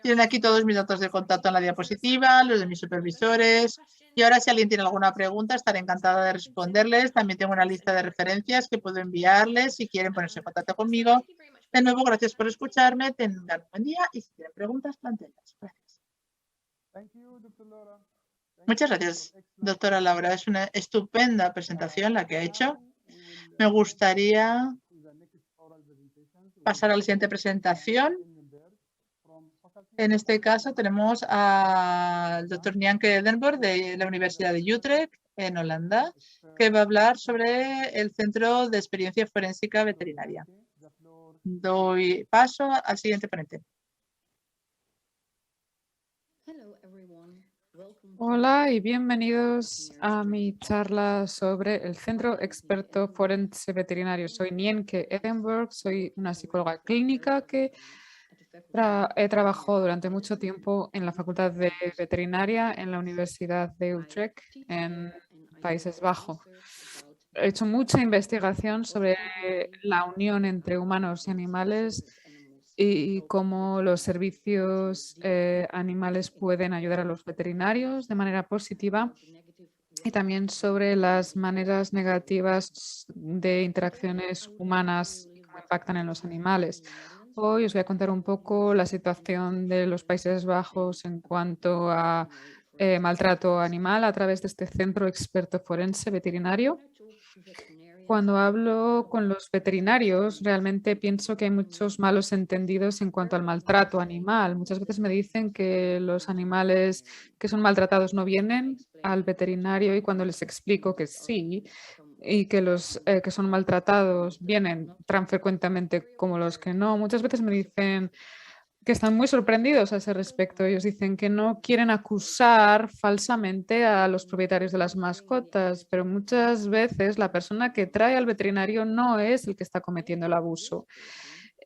S2: Tienen aquí todos mis datos de contacto en la diapositiva, los de mis supervisores. Y ahora, si alguien tiene alguna pregunta, estaré encantada de responderles. También tengo una lista de referencias que puedo enviarles si quieren ponerse en contacto conmigo. De nuevo, gracias por escucharme. Tengan un buen día y si tienen preguntas, planteenlas. Gracias. Muchas gracias, doctora Laura. Es una estupenda presentación la que ha hecho. Me gustaría pasar a la siguiente presentación. En este caso tenemos al doctor Nianke Edenborg de la Universidad de Utrecht en Holanda, que va a hablar sobre el Centro de Experiencia Forénsica Veterinaria. Doy paso al siguiente ponente.
S4: Hola y bienvenidos a mi charla sobre el Centro Experto Forense Veterinario. Soy Nienke Edenborg, soy una psicóloga clínica que he trabajado durante mucho tiempo en la Facultad de Veterinaria en la Universidad de Utrecht, en Países Bajos. He hecho mucha investigación sobre la unión entre humanos y animales y cómo los servicios animales pueden ayudar a los veterinarios de manera positiva y también sobre las maneras negativas de interacciones humanas y cómo impactan en los animales. Hoy os voy a contar un poco la situación de los Países Bajos en cuanto a maltrato animal a través de este centro experto forense veterinario. Cuando hablo con los veterinarios, realmente pienso que hay muchos malos entendidos en cuanto al maltrato animal. Muchas veces me dicen que los animales que son maltratados no vienen al veterinario y cuando les explico que sí y que los que son maltratados vienen tan frecuentemente como los que no, muchas veces me dicen que están muy sorprendidos a ese respecto. Ellos dicen que no quieren acusar falsamente a los propietarios de las mascotas, pero muchas veces la persona que trae al veterinario no es el que está cometiendo el abuso.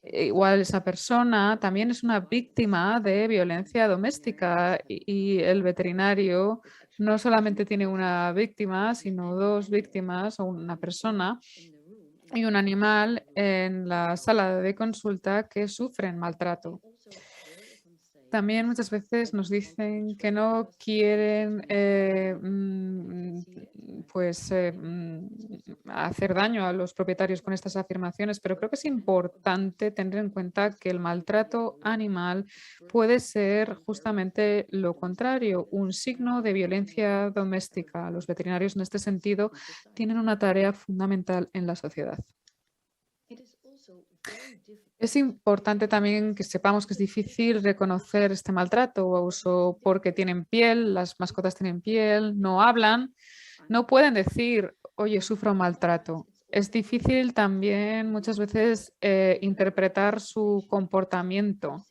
S4: Igual esa persona también es una víctima de violencia doméstica y el veterinario no solamente tiene una víctima, sino dos víctimas o una persona y un animal en la sala de consulta que sufren maltrato. También muchas veces nos dicen que no quieren hacer daño a los propietarios con estas afirmaciones, pero creo que es importante tener en cuenta que el maltrato animal puede ser justamente lo contrario, un signo de violencia doméstica. Los veterinarios en este sentido tienen una tarea fundamental en la sociedad. Es importante también que sepamos que es difícil reconocer este maltrato o abuso porque tienen piel, las mascotas tienen piel, no hablan, no pueden decir, oye, sufro maltrato. Es difícil también muchas veces interpretar su comportamiento.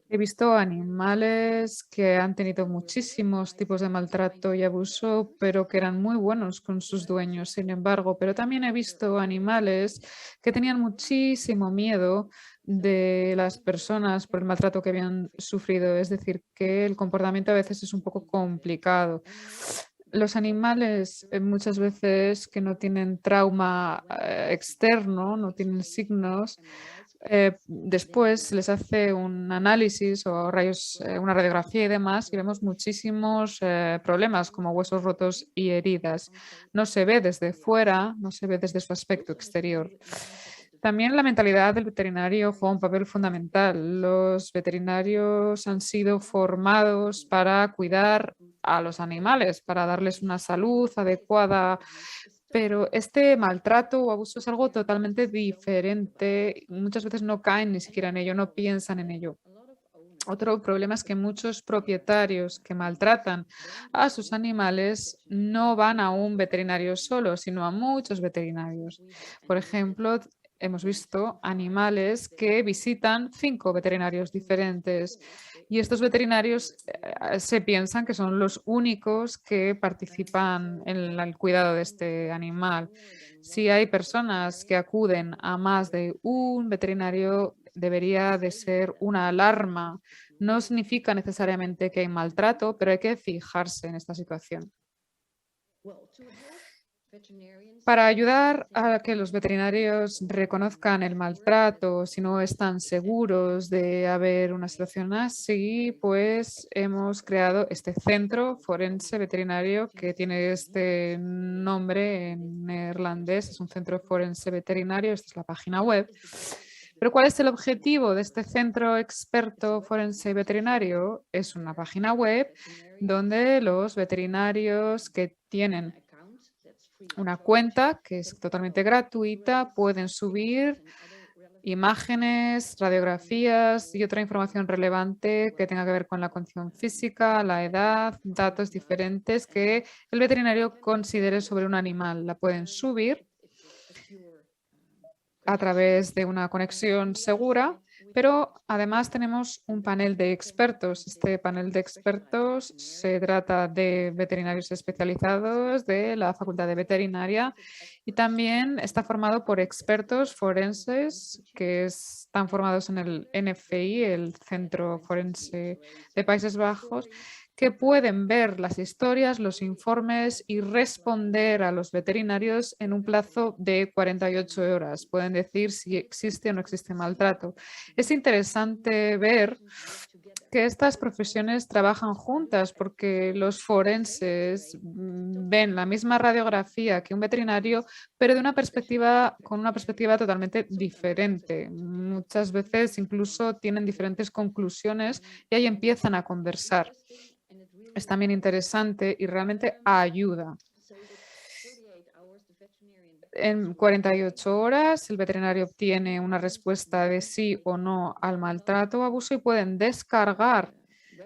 S4: He visto animales que han tenido muchísimos tipos de maltrato y abuso, pero que eran muy buenos con sus dueños, sin embargo. Pero también he visto animales que tenían muchísimo miedo de las personas por el maltrato que habían sufrido. Es decir, que el comportamiento a veces es un poco complicado. Los animales muchas veces que no tienen trauma externo, no tienen signos, después se les hace un análisis o rayos, una radiografía y demás y vemos muchísimos problemas como huesos rotos y heridas. No se ve desde fuera, no se ve desde su aspecto exterior. También la mentalidad del veterinario juega un papel fundamental. Los veterinarios han sido formados para cuidar a los animales, para darles una salud adecuada, pero este maltrato o abuso es algo totalmente diferente. Muchas veces no caen ni siquiera en ello, no piensan en ello. Otro problema es que muchos propietarios que maltratan a sus animales no van a un veterinario solo, sino a muchos veterinarios. Por ejemplo, hemos visto animales que visitan 5 veterinarios diferentes y estos veterinarios se piensan que son los únicos que participan en el cuidado de este animal. Si hay personas que acuden a más de un veterinario, debería de ser una alarma. No significa necesariamente que hay maltrato, pero hay que fijarse en esta situación. Para ayudar a que los veterinarios reconozcan el maltrato, si no están seguros de haber una situación así, pues hemos creado este centro forense veterinario que tiene este nombre en neerlandés. Es un centro forense veterinario, esta es la página web. Pero ¿cuál es el objetivo de este centro experto forense veterinario? Es una página web donde los veterinarios que tienen una cuenta que es totalmente gratuita pueden subir imágenes, radiografías y otra información relevante que tenga que ver con la condición física, la edad, datos diferentes que el veterinario considere sobre un animal. La pueden subir a través de una conexión segura, pero además tenemos un panel de expertos. Este panel de expertos se trata de veterinarios especializados de la Facultad de Veterinaria y también está formado por expertos forenses que están formados en el NFI, el Centro Forense de Países Bajos, que pueden ver las historias, los informes y responder a los veterinarios en un plazo de 48 horas. Pueden decir si existe o no existe maltrato. Es interesante ver que estas profesiones trabajan juntas porque los forenses ven la misma radiografía que un veterinario, pero de una perspectiva, con una perspectiva totalmente diferente. Muchas veces incluso tienen diferentes conclusiones y ahí empiezan a conversar. Es también interesante y realmente ayuda. En 48 horas, el veterinario obtiene una respuesta de sí o no al maltrato o abuso y pueden descargar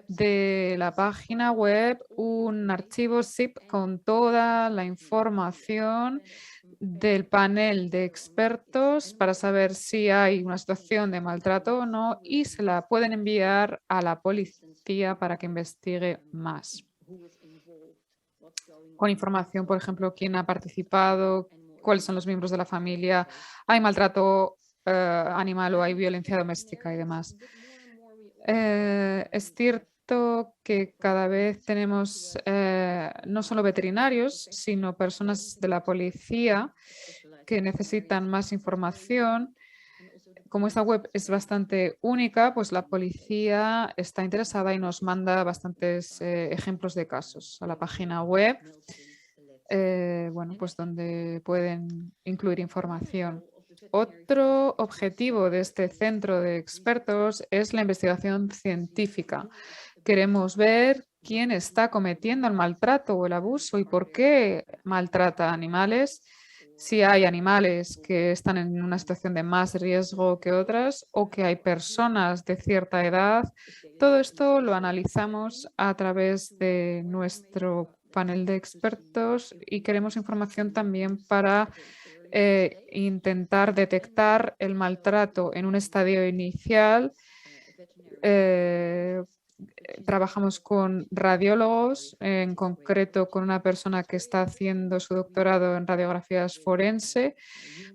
S4: de la página web un archivo zip con toda la información del panel de expertos para saber si hay una situación de maltrato o no y se la pueden enviar a la policía para que investigue más. Con información, por ejemplo, quién ha participado, cuáles son los miembros de la familia, hay maltrato animal o hay violencia doméstica y demás. Es cierto que cada vez tenemos no solo veterinarios, sino personas de la policía que necesitan más información. Como esta web es bastante única, pues la policía está interesada y nos manda bastantes ejemplos de casos a la página web, bueno, pues donde pueden incluir información. Otro objetivo de este centro de expertos es la investigación científica. Queremos ver quién está cometiendo el maltrato o el abuso y por qué maltrata a animales, si hay animales que están en una situación de más riesgo que otras o que hay personas de cierta edad. Todo esto lo analizamos a través de nuestro panel de expertos y queremos información también para intentar detectar el maltrato en un estadio inicial. Trabajamos con radiólogos, en concreto con una persona que está haciendo su doctorado en radiografías forense,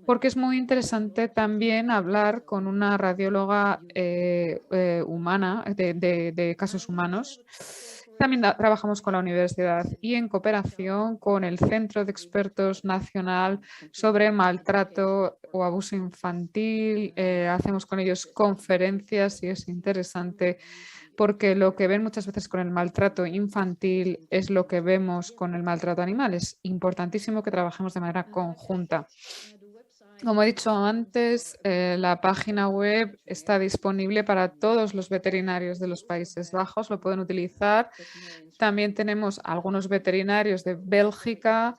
S4: porque es muy interesante también hablar con una radióloga humana, de casos humanos. También trabajamos con la universidad y en cooperación con el Centro de Expertos Nacional sobre Maltrato o Abuso Infantil. Hacemos con ellos conferencias y es interesante porque lo que ven muchas veces con el maltrato infantil es lo que vemos con el maltrato animal. Es importantísimo que trabajemos de manera conjunta. Como he dicho antes, la página web está disponible para todos los veterinarios de los Países Bajos, lo pueden utilizar. También tenemos algunos veterinarios de Bélgica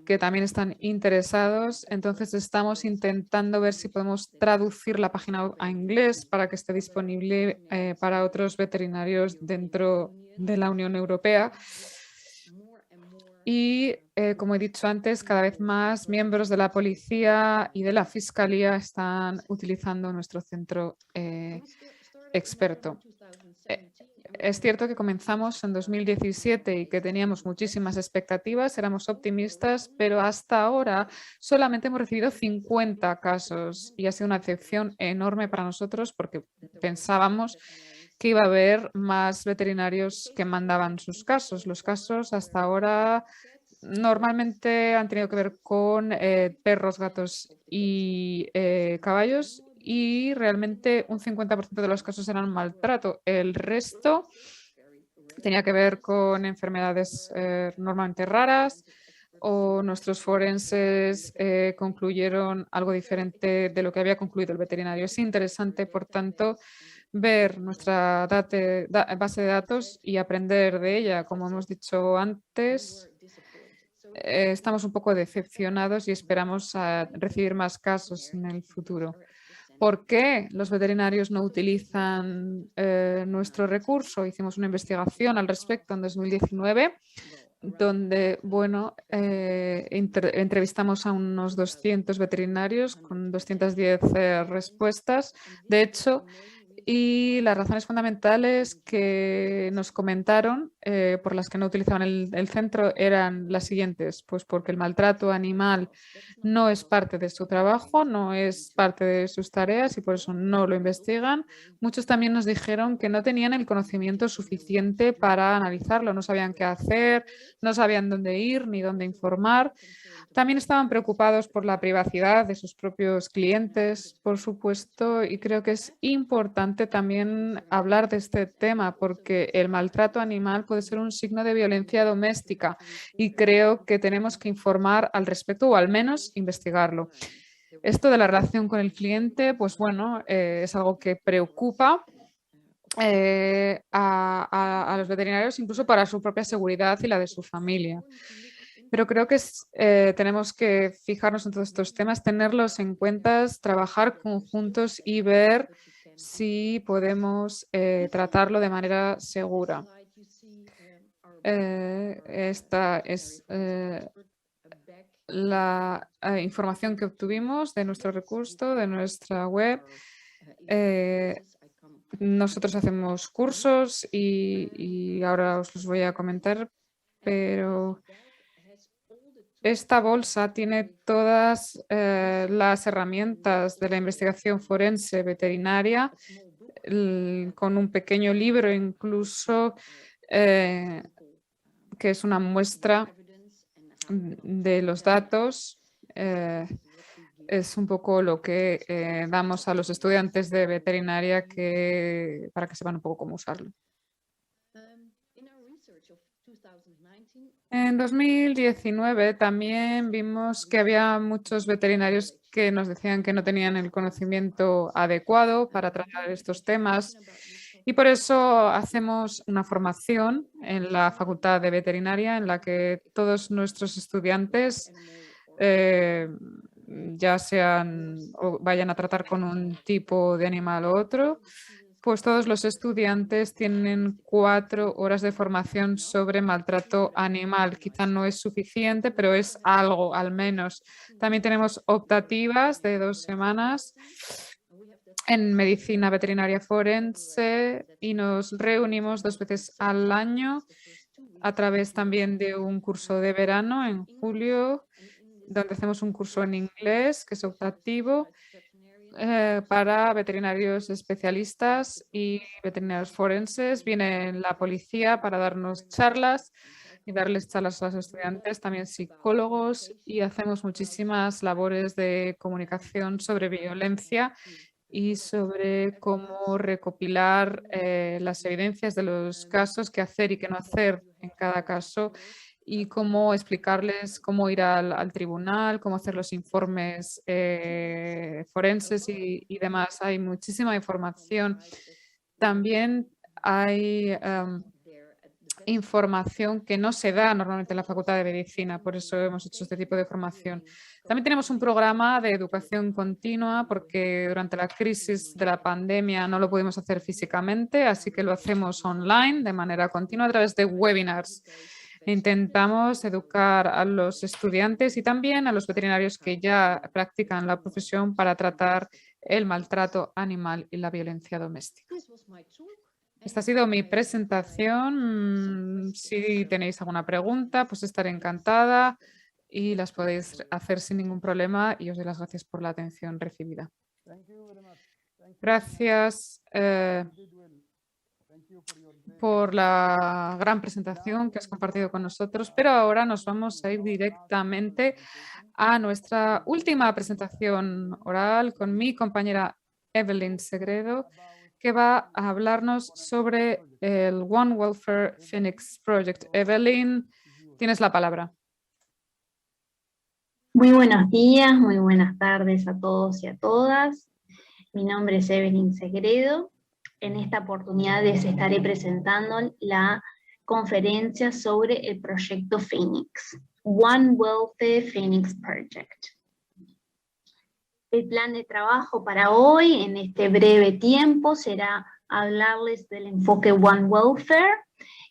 S4: que también están interesados. Entonces estamos intentando ver si podemos traducir la página web a inglés para que esté disponible para otros veterinarios dentro de la Unión Europea. Y, como he dicho antes, cada vez más miembros de la policía y de la fiscalía están utilizando nuestro centro experto. Es cierto que comenzamos en 2017 y que teníamos muchísimas expectativas, éramos optimistas, pero hasta ahora solamente hemos recibido 50 casos y ha sido una excepción enorme para nosotros porque pensábamos que iba a haber más veterinarios que mandaban sus casos. Los casos hasta ahora normalmente han tenido que ver con perros, gatos y caballos y realmente un 50% de los casos eran maltrato. El resto tenía que ver con enfermedades normalmente raras o nuestros forenses concluyeron algo diferente de lo que había concluido el veterinario. Es interesante, por tanto, ver nuestra base de datos y aprender de ella. Como hemos dicho antes, estamos un poco decepcionados y esperamos recibir más casos en el futuro. ¿Por qué los veterinarios no utilizan nuestro recurso? Hicimos una investigación al respecto en 2019 donde, bueno, entrevistamos a unos 200 veterinarios con 210 respuestas. De hecho, y las razones fundamentales que nos comentaron por las que no utilizaban el centro eran las siguientes, pues porque el maltrato animal no es parte de su trabajo, no es parte de sus tareas y por eso no lo investigan. Muchos también nos dijeron que no tenían el conocimiento suficiente para analizarlo, no sabían qué hacer, no sabían dónde ir ni dónde informar. También estaban preocupados por la privacidad de sus propios clientes, por supuesto, y creo que es importante importante también hablar de este tema porque el maltrato animal puede ser un signo de violencia doméstica y creo que tenemos que informar al respecto o al menos investigarlo. Esto de la relación con el cliente, pues bueno, es algo que preocupa a los veterinarios incluso para su propia seguridad y la de su familia. Pero creo que tenemos que fijarnos en todos estos temas, tenerlos en cuenta, trabajar conjuntos y ver si podemos tratarlo de manera segura. Esta es la información que obtuvimos de nuestro recurso, de nuestra web. Nosotros hacemos cursos y ahora os los voy a comentar, pero esta bolsa tiene todas las herramientas de la investigación forense veterinaria, con un pequeño libro incluso, que es una muestra de los datos. Es un poco lo que damos a los estudiantes de veterinaria para que sepan un poco cómo usarlo. En 2019 también vimos que había muchos veterinarios que nos decían que no tenían el conocimiento adecuado para tratar estos temas y por eso hacemos una formación en la Facultad de Veterinaria en la que todos nuestros estudiantes ya sean o vayan a tratar con un tipo de animal u otro, pues todos los estudiantes tienen 4 horas de formación sobre maltrato animal. Quizá no es suficiente, pero es algo al menos. También tenemos optativas de 2 semanas en medicina veterinaria forense y nos reunimos 2 veces al año a través también de un curso de verano en julio, donde hacemos un curso en inglés que es optativo para veterinarios especialistas y veterinarios forenses. Viene la policía para darnos charlas y darles charlas a los estudiantes, también psicólogos, y hacemos muchísimas labores de comunicación sobre violencia y sobre cómo recopilar las evidencias de los casos, qué hacer y qué no hacer en cada caso, y cómo explicarles cómo ir al tribunal, cómo hacer los informes forenses y demás. Hay muchísima información. También hay información que no se da normalmente en la Facultad de Medicina, por eso hemos hecho este tipo de formación. También tenemos un programa de educación continua porque durante la crisis de la pandemia no lo pudimos hacer físicamente, así que lo hacemos online de manera continua a través de webinars. Intentamos educar a los estudiantes y también a los veterinarios que ya practican la profesión para tratar el maltrato animal y la violencia doméstica. Esta ha sido mi presentación. Si tenéis alguna pregunta, pues estaré encantada y las podéis hacer sin ningún problema y os doy las gracias por la atención recibida. Gracias por la gran presentación que has compartido con nosotros, pero ahora nos vamos a ir directamente a nuestra última presentación oral con mi compañera Evelyn Segredo, que va a hablarnos sobre el One Welfare Phoenix Project. Evelyn, tienes la palabra.
S5: Muy buenos días, muy buenas tardes a todos y a todas. Mi nombre es Evelyn Segredo. En esta oportunidad les estaré presentando la conferencia sobre el proyecto Phoenix, One Welfare Phoenix Project. El plan de trabajo para hoy, en este breve tiempo, será hablarles del enfoque One Welfare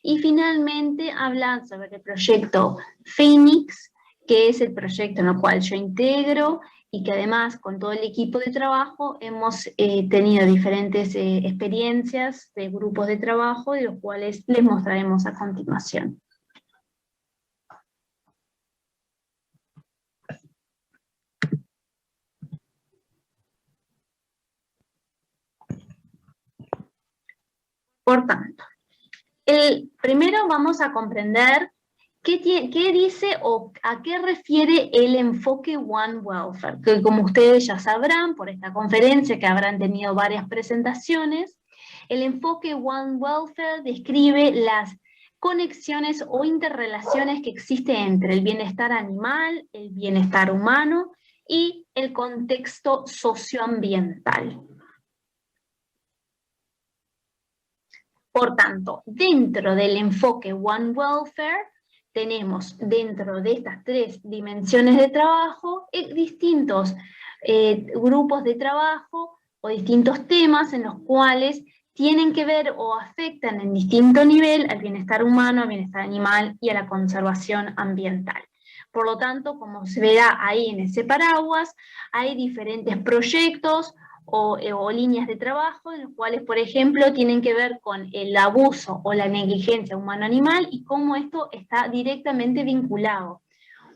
S5: y finalmente hablar sobre el proyecto Phoenix, que es el proyecto en el cual yo integro y que además con todo el equipo de trabajo hemos tenido diferentes experiencias de grupos de trabajo, de los cuales les mostraremos a continuación. Por tanto, primero vamos a comprender ¿Qué dice o a qué refiere el enfoque One Welfare? Que como ustedes ya sabrán por esta conferencia, que habrán tenido varias presentaciones, el enfoque One Welfare describe las conexiones o interrelaciones que existen entre el bienestar animal, el bienestar humano y el contexto socioambiental. Por tanto, dentro del enfoque One Welfare, tenemos dentro de estas 3 dimensiones de trabajo distintos grupos de trabajo o distintos temas en los cuales tienen que ver o afectan en distinto nivel al bienestar humano, al bienestar animal y a la conservación ambiental. Por lo tanto, como se verá ahí en ese paraguas, hay diferentes proyectos o líneas de trabajo en los cuales, por ejemplo, tienen que ver con el abuso o la negligencia humano-animal y cómo esto está directamente vinculado.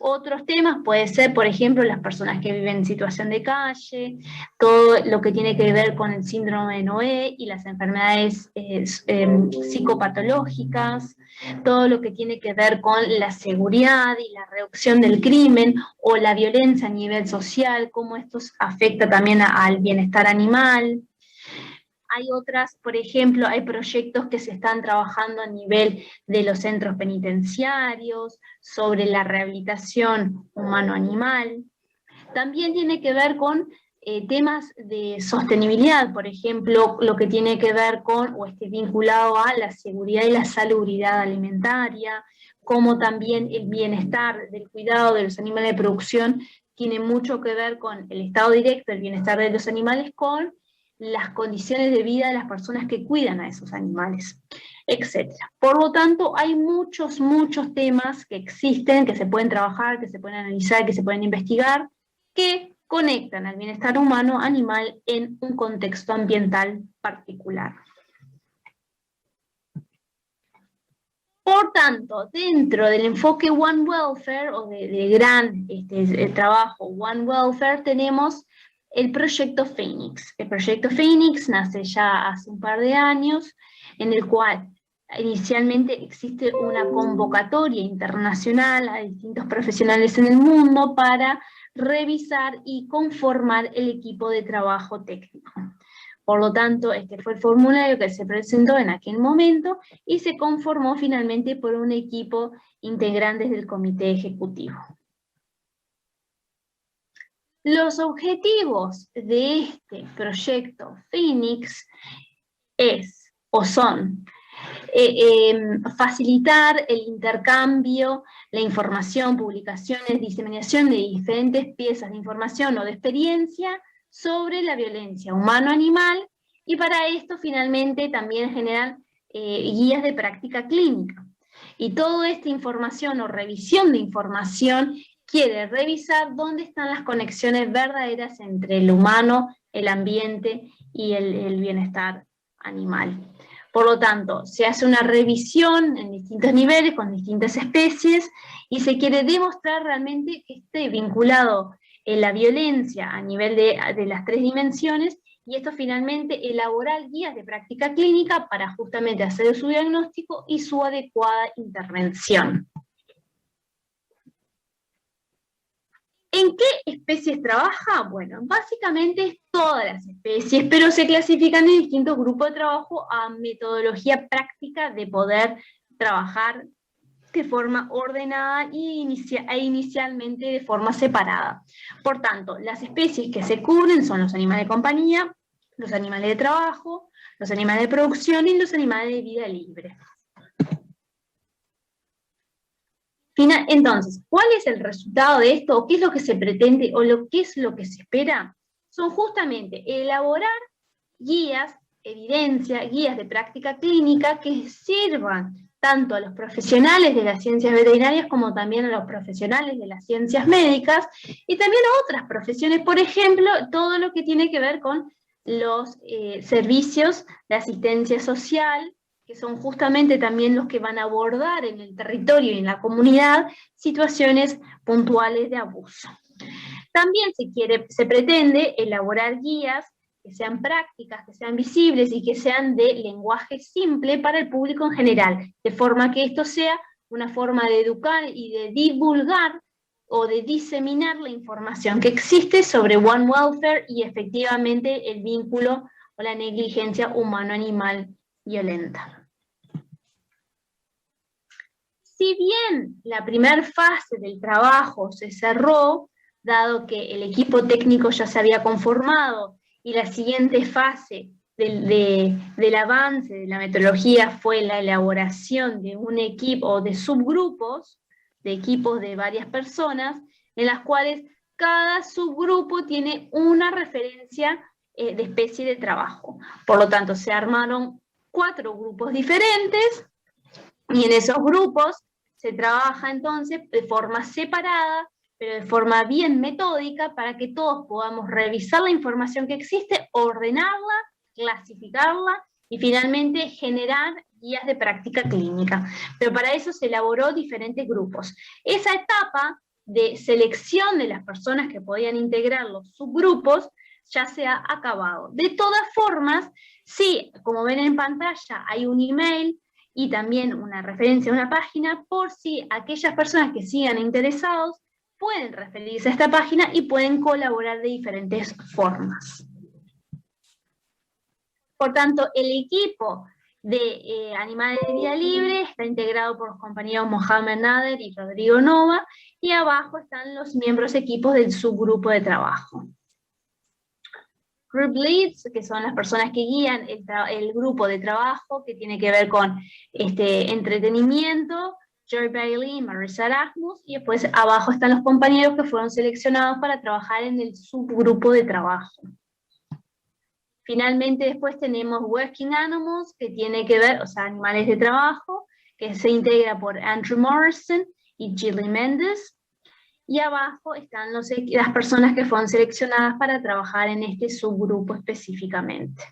S5: Otros temas puede ser, por ejemplo, las personas que viven en situación de calle, todo lo que tiene que ver con el síndrome de Noé y las enfermedades psicopatológicas, todo lo que tiene que ver con la seguridad y la reducción del crimen o la violencia a nivel social, cómo esto afecta también al bienestar animal. Hay otras, por ejemplo, hay proyectos que se están trabajando a nivel de los centros penitenciarios, sobre la rehabilitación humano-animal. También tiene que ver con temas de sostenibilidad, por ejemplo, lo que tiene que ver con, o esté vinculado a la seguridad y la salubridad alimentaria, como también el bienestar del cuidado de los animales de producción tiene mucho que ver con el estado directo del bienestar de los animales con las condiciones de vida de las personas que cuidan a esos animales, etc. Por lo tanto, hay muchos temas que existen, que se pueden trabajar, que se pueden analizar, que se pueden investigar, que conectan al bienestar humano-animal en un contexto ambiental particular. Por tanto, dentro del enfoque One Welfare, o de gran trabajo One Welfare, tenemos el proyecto Phoenix. El proyecto Phoenix nace ya hace un par de años, en el cual inicialmente existe una convocatoria internacional a distintos profesionales en el mundo para revisar y conformar el equipo de trabajo técnico. Por lo tanto, este fue el formulario que se presentó en aquel momento y se conformó finalmente por un equipo integrantes del comité ejecutivo. Los objetivos de este proyecto Phoenix son facilitar el intercambio, la información, publicaciones, diseminación de diferentes piezas de información o de experiencia sobre la violencia humano-animal, y para esto finalmente también generar guías de práctica clínica. Y toda esta información o revisión de información quiere revisar dónde están las conexiones verdaderas entre el humano, el ambiente y el bienestar animal. Por lo tanto, se hace una revisión en distintos niveles, con distintas especies, y se quiere demostrar realmente que esté vinculado la violencia a nivel de las 3 dimensiones, y esto finalmente elaborar guías de práctica clínica para justamente hacer su diagnóstico y su adecuada intervención. ¿En qué especies trabaja? Bueno, básicamente todas las especies, pero se clasifican en distintos grupos de trabajo a metodología práctica de poder trabajar de forma ordenada e inicialmente de forma separada. Por tanto, las especies que se cubren son los animales de compañía, los animales de trabajo, los animales de producción y los animales de vida libre. Entonces, ¿cuál es el resultado de esto? ¿O qué es lo que se pretende? ¿O qué es lo que se espera? Son justamente elaborar guías, evidencia, guías de práctica clínica que sirvan tanto a los profesionales de las ciencias veterinarias como también a los profesionales de las ciencias médicas y también a otras profesiones, por ejemplo, todo lo que tiene que ver con los servicios de asistencia social, que son justamente también los que van a abordar en el territorio y en la comunidad situaciones puntuales de abuso. También se pretende elaborar guías que sean prácticas, que sean visibles y que sean de lenguaje simple para el público en general, de forma que esto sea una forma de educar y de divulgar o de diseminar la información que existe sobre One Welfare y efectivamente el vínculo o la negligencia humano-animal violenta. Si bien la primera fase del trabajo se cerró, dado que el equipo técnico ya se había conformado y la siguiente fase del avance de la metodología fue la elaboración de un equipo o de subgrupos, de equipos de varias personas, en las cuales cada subgrupo tiene una referencia de especie de trabajo. Por lo tanto, se armaron 4 grupos diferentes y en esos grupos se trabaja entonces de forma separada, pero de forma bien metódica para que todos podamos revisar la información que existe, ordenarla, clasificarla y finalmente generar guías de práctica clínica. Pero para eso se elaboró diferentes grupos. Esa etapa de selección de las personas que podían integrar los subgrupos ya se ha acabado. De todas formas, sí, como ven en pantalla, hay un email y también una referencia a una página por si aquellas personas que sigan interesados pueden referirse a esta página y pueden colaborar de diferentes formas. Por tanto, el equipo de Animales de Vida Libre está integrado por los compañeros Mohamed Nader y Rodrigo Nova, y abajo están los miembros equipos del subgrupo de trabajo. Group Leads, que son las personas que guían el grupo de trabajo, que tiene que ver con entretenimiento, Joy Bailey y Marissa Erasmus, y después abajo están los compañeros que fueron seleccionados para trabajar en el subgrupo de trabajo. Finalmente después tenemos Working Animals, que tiene que ver, o sea, animales de trabajo, que se integra por Andrew Morrison y Gilly Mendes. Y abajo están las personas que fueron seleccionadas para trabajar en este subgrupo específicamente.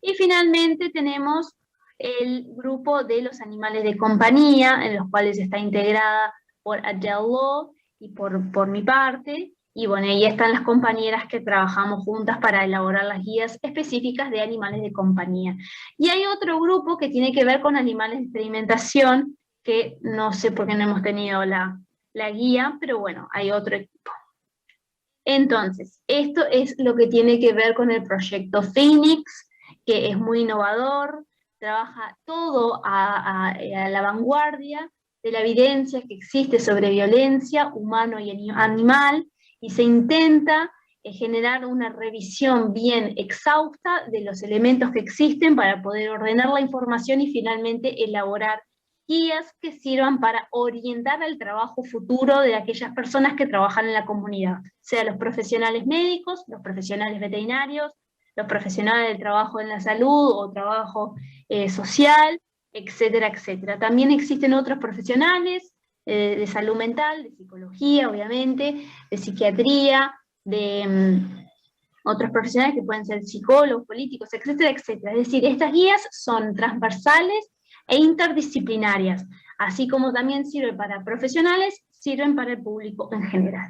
S5: Y finalmente tenemos el grupo de los animales de compañía, en los cuales está integrada por Adele Law y por mi parte. Y bueno, ahí están las compañeras que trabajamos juntas para elaborar las guías específicas de animales de compañía. Y hay otro grupo que tiene que ver con animales de experimentación, que no sé por qué no hemos tenido la guía, pero bueno, hay otro equipo. Entonces, esto es lo que tiene que ver con el proyecto Phoenix, que es muy innovador, trabaja todo a la vanguardia de la evidencia que existe sobre violencia humano y animal, y se intenta generar una revisión bien exhausta de los elementos que existen para poder ordenar la información y finalmente elaborar guías que sirvan para orientar el trabajo futuro de aquellas personas que trabajan en la comunidad, sea los profesionales médicos, los profesionales veterinarios, los profesionales del trabajo en la salud o trabajo social, etcétera, etcétera. También existen otros profesionales de salud mental, de psicología, obviamente, de psiquiatría, de otros profesionales que pueden ser psicólogos, políticos, etcétera, etcétera. Es decir, estas guías son transversales e interdisciplinarias, así como también sirven para profesionales, sirven para el público en general.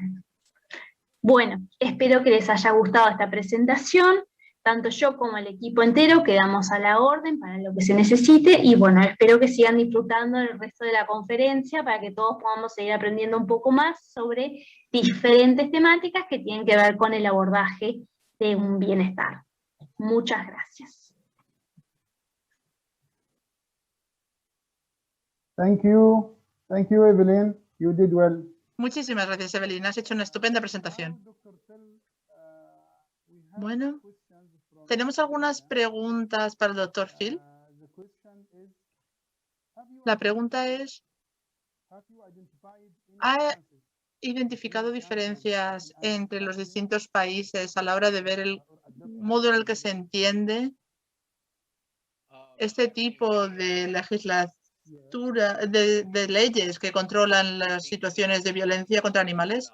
S5: Bueno, espero que les haya gustado esta presentación. Tanto yo como el equipo entero quedamos a la orden para lo que se necesite y bueno, espero que sigan disfrutando del resto de la conferencia para que todos podamos seguir aprendiendo un poco más sobre diferentes temáticas que tienen que ver con el abordaje de un bienestar. Muchas gracias.
S1: Thank you, Evelyn. You did well.
S2: Muchísimas gracias, Evelyn. Has hecho una estupenda presentación. Bueno, tenemos algunas preguntas para el Dr. Phil. La pregunta es, ¿ha identificado diferencias entre los distintos países a la hora de ver el modo en el que se entiende este tipo de legislatura, de leyes que controlan las situaciones de violencia contra animales?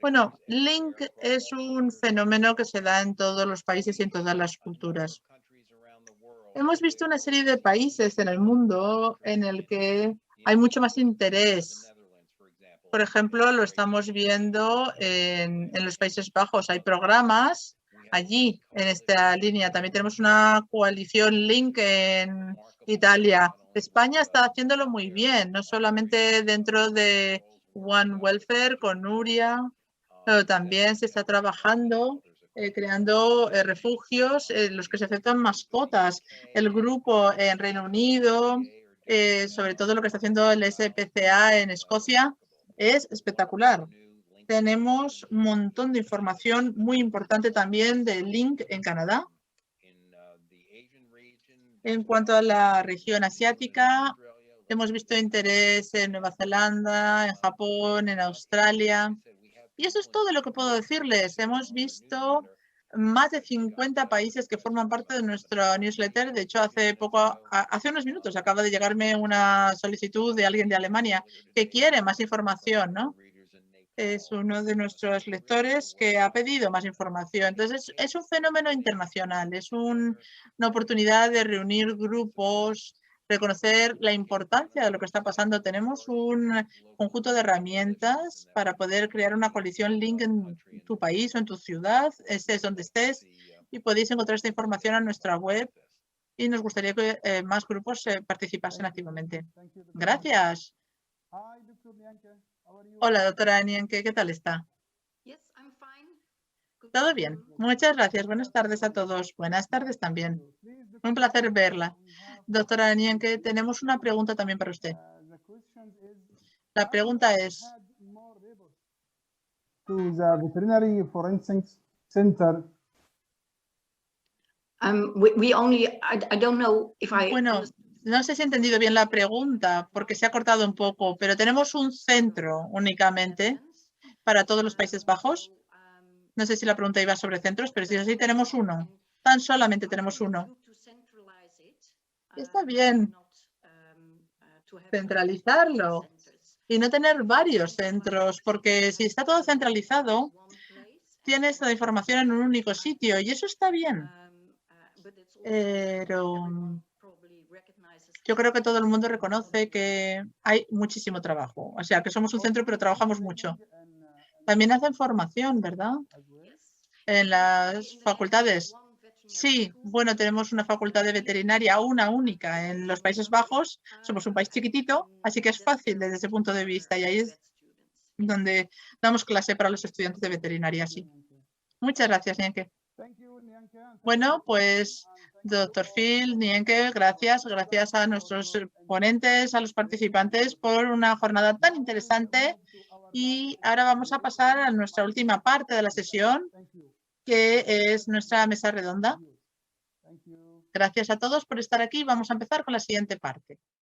S2: Bueno, LINC es un fenómeno que se da en todos los países y en todas las culturas. Hemos visto una serie de países en el mundo en el que hay mucho más interés. Por ejemplo, lo estamos viendo en los Países Bajos. Hay programas allí, en esta línea. También tenemos una coalición LINC en Italia. España está haciéndolo muy bien, no solamente dentro de One Welfare con Nuria, pero también se está trabajando creando refugios en los que se aceptan mascotas. El grupo en Reino Unido, sobre todo lo que está haciendo el SPCA en Escocia, es espectacular. Tenemos un montón de información muy importante también de Link en Canadá. En cuanto a la región asiática, hemos visto interés en Nueva Zelanda, en Japón, en Australia. Y eso es todo lo que puedo decirles. Hemos visto más de 50 países que forman parte de nuestro newsletter. De hecho, hace unos minutos acaba de llegarme una solicitud de alguien de Alemania que quiere más información, ¿no? Es uno de nuestros lectores que ha pedido más información. Entonces, es un fenómeno internacional, es una oportunidad de reunir grupos, reconocer la importancia de lo que está pasando. Tenemos un conjunto de herramientas para poder crear una coalición Link en tu país o en tu ciudad, estés donde estés, y podéis encontrar esta información en nuestra web y nos gustaría que más grupos participasen activamente. Gracias. Hola, doctora Nienke, ¿qué tal está? ¿Todo bien? Muchas gracias. Buenas tardes a todos. Buenas tardes también. Un placer verla. Doctora Nienke, tenemos una pregunta también para usted. La pregunta es,
S1: To the Veterinary Forensics Center.
S2: bueno, no sé si he entendido bien la pregunta porque se ha cortado un poco, pero tenemos un centro únicamente para todos los Países Bajos. No sé si la pregunta iba sobre centros, pero si es así, tenemos uno. Tan solamente tenemos uno. Está bien centralizarlo y no tener varios centros, porque si está todo centralizado, tienes la información en un único sitio y eso está bien. Pero yo creo que todo el mundo reconoce que hay muchísimo trabajo. O sea, que somos un centro, pero trabajamos mucho. También hacen formación, ¿verdad? En las facultades. Sí, bueno, tenemos una facultad de veterinaria, una única en los Países Bajos. Somos un país chiquitito, así que es fácil desde ese punto de vista. Y ahí es donde damos clase para los estudiantes de veterinaria, sí. Muchas gracias, Nienke. Bueno, pues, doctor Phil, Nienke, gracias. Gracias a nuestros ponentes, a los participantes por una jornada tan interesante. Y ahora vamos a pasar a nuestra última parte de la sesión, que es nuestra mesa redonda. Gracias a todos por estar aquí. Vamos a empezar con la siguiente parte.